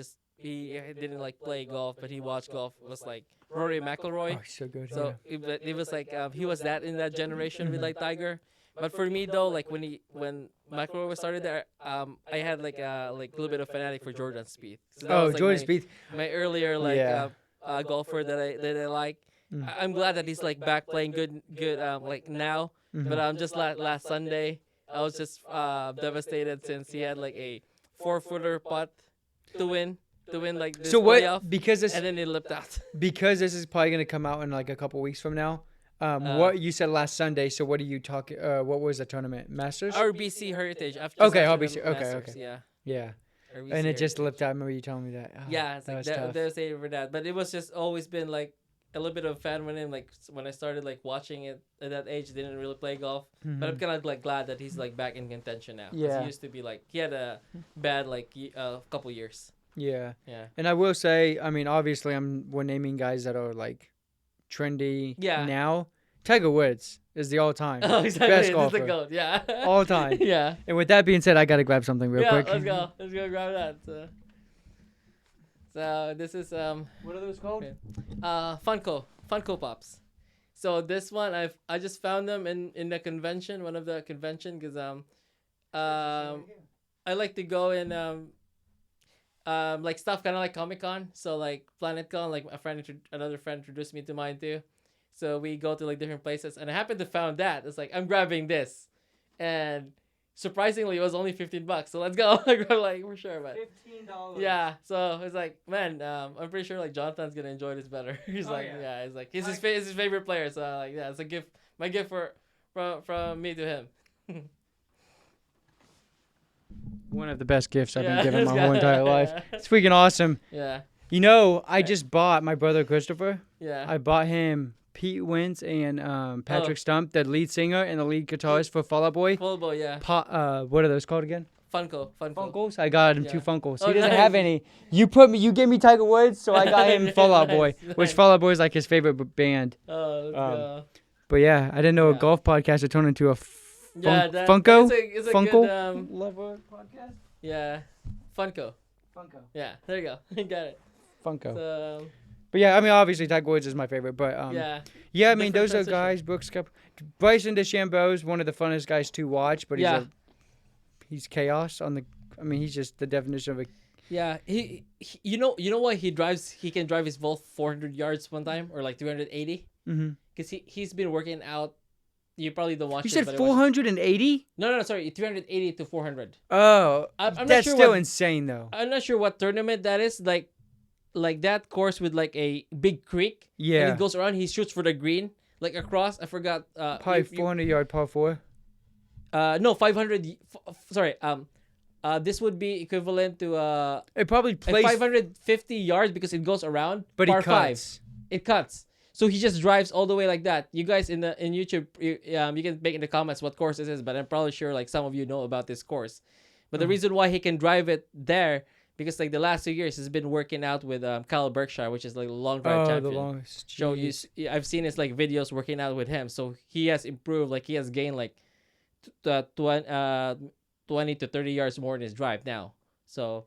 didn't like play golf, but he watched golf, was like Rory McIlroy. Oh, he's so good. So it was like he was that in that generation with like Tiger. But for me though, like when McIlroy was started there, I had like a little bit of fanatic for Jordan Spieth. So that was, like, Jordan my, Spieth. my earlier like Yeah. golfer that I like. I'm glad that he's like back playing good like now. But just last Sunday, I was just devastated since he had like a 4-footer putt to win like this So what? playoff, Because this and then it lipped out. is probably gonna come out in like a couple weeks from now. What you said last Sunday. So what are you talking? What was the tournament? Masters. RBC Heritage. Okay, after RBC, the okay, Masters, okay. Yeah. Yeah. RBC And it just Heritage. lipped out. I remember you telling me that. Oh, Yeah, it's that like was tough. devastated for that. But it was just always been like a little bit of a fan with him. Like when I started like watching it at that age, didn't really play golf. Mhm. But I'm kind of like glad that he's like back in contention now. 'Cause Yeah. he used to be like he had a bad like couple years. Yeah. Yeah. And I will say, I mean, obviously, we're naming guys that are like trendy Yeah. now. Tiger Woods is the all-time Oh, exactly. best This is golfer the goat. Yeah. all time. Yeah. And with that being said, I gotta grab something real Yeah. quick. Let's go. Let's go grab that. So this is What are those called? Funko Pops. So this one I just found them in the convention, one of the convention, because I like to go in like stuff kind of like Comic-Con, so like PlanetCon, like another friend introduced me to mine too. So we go to like different places, and I happened to found that. It's like I'm grabbing this, and surprisingly it was only $15. So let's go. Like for sure, but $15. yeah. So it's like, man, I'm pretty sure like Jonathan's gonna enjoy this better. He's Oh, like, yeah. yeah, he's like, it's his favorite player. So like, yeah, it's a gift, my gift from me to him. One of the best gifts I've Yeah, been given this my guy- whole entire life. Yeah. It's freaking awesome. Yeah, You know, I Yeah. just bought my brother Christopher. yeah. I bought him Pete Wentz and Patrick Oh. Stump, the lead singer and the lead guitarist for Fall Out Boy. Full boy, yeah. What are those called again? Funko. Funkles. I got him Yeah. 2 Funkles. Oh, He doesn't nice. have any. You gave me Tiger Woods, so I got him Fall Out Boy, Nice, which nice. Fall Out Boy is like his favorite band. Oh, let's go. But yeah, I didn't know a Yeah. golf podcast would turn into a Yeah, Funko. It's a Funko? good, Lover podcast. yeah, Funko. Funko. Yeah, there you go. You got it. Funko. So, But yeah, I mean, obviously Tiger Woods is my favorite. But yeah. yeah, I mean, Different those are transition. guys. Brooks Cup, Bryson DeChambeau is one of the funnest guys to watch. But he's chaos on the. I mean, he's just the definition of a. Yeah, he you know why he can drive his ball 400 yards one time or like 380 Mm-hmm. because he's been working out. You probably don't watch You it, said but I watched- 480. No, sorry, 380 to 400. Oh, I'm not that's sure still what- insane though. I'm not sure what tournament that is. Like that course with like a big creek. And Yeah, he goes around. He shoots for the green, like across. I forgot. probably 400-yard par 4. No, 500. Sorry. This would be equivalent to It probably like plays, 550 yards because it goes around. but par he cuts. 5. It cuts. So he just drives all the way like that. You guys in YouTube, you can make in the comments what course this is, but I'm probably sure like some of you know about this course. But the reason why he can drive it there because like the last 2 years he's been working out with Kyle Berkshire, which is like a long drive Oh, the champion. longest. So Jeez. I've seen his like videos working out with him. So he has improved. Like he has gained like 20 to 30 yards more in his drive now. So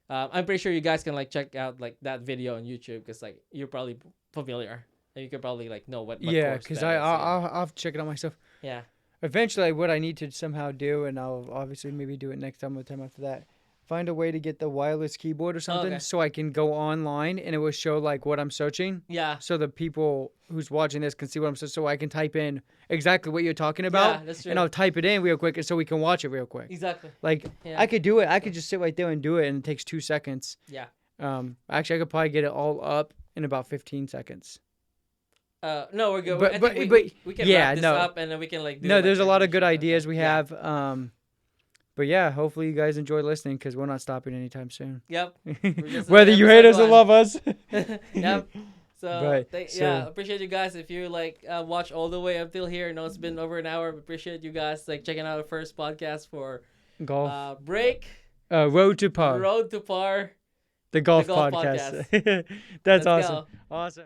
I'm pretty sure you guys can like check out like that video on YouTube because like you're probably familiar and you could probably like know what Yeah, course because that is, I'll have to check it out myself. yeah. Eventually, what I need to somehow do, and I'll obviously maybe do it next time or the time after that, find a way to get the wireless keyboard or something okay. so I can go online and it will show like what I'm searching. Yeah. So the people who's watching this can see what I'm searching. So I can type in exactly what you're talking about. Yeah, that's true. And I'll type it in real quick so we can watch it real quick. Exactly. Like, Yeah. I could do it. I could just sit right there and do it, and it takes 2 seconds. Yeah. Actually, I could probably get it all up in about 15 seconds. No, we're good. But- I but- think but- we can yeah, wrap this no. up and then we can like do No, like, there's a lot of good transition. ideas we Yeah. have. But yeah, hopefully you guys enjoy listening because we're not stopping anytime soon. Yep. just Whether on you hate us or episode love us. Yep. So, Right, yeah, so- appreciate you guys. If you like watch all the way until here, I know it's been over an hour. Appreciate you guys like checking out our first podcast for Golf. break Road to Par. Road to Par. The golf Golf podcast. That's Let's awesome. go. Awesome.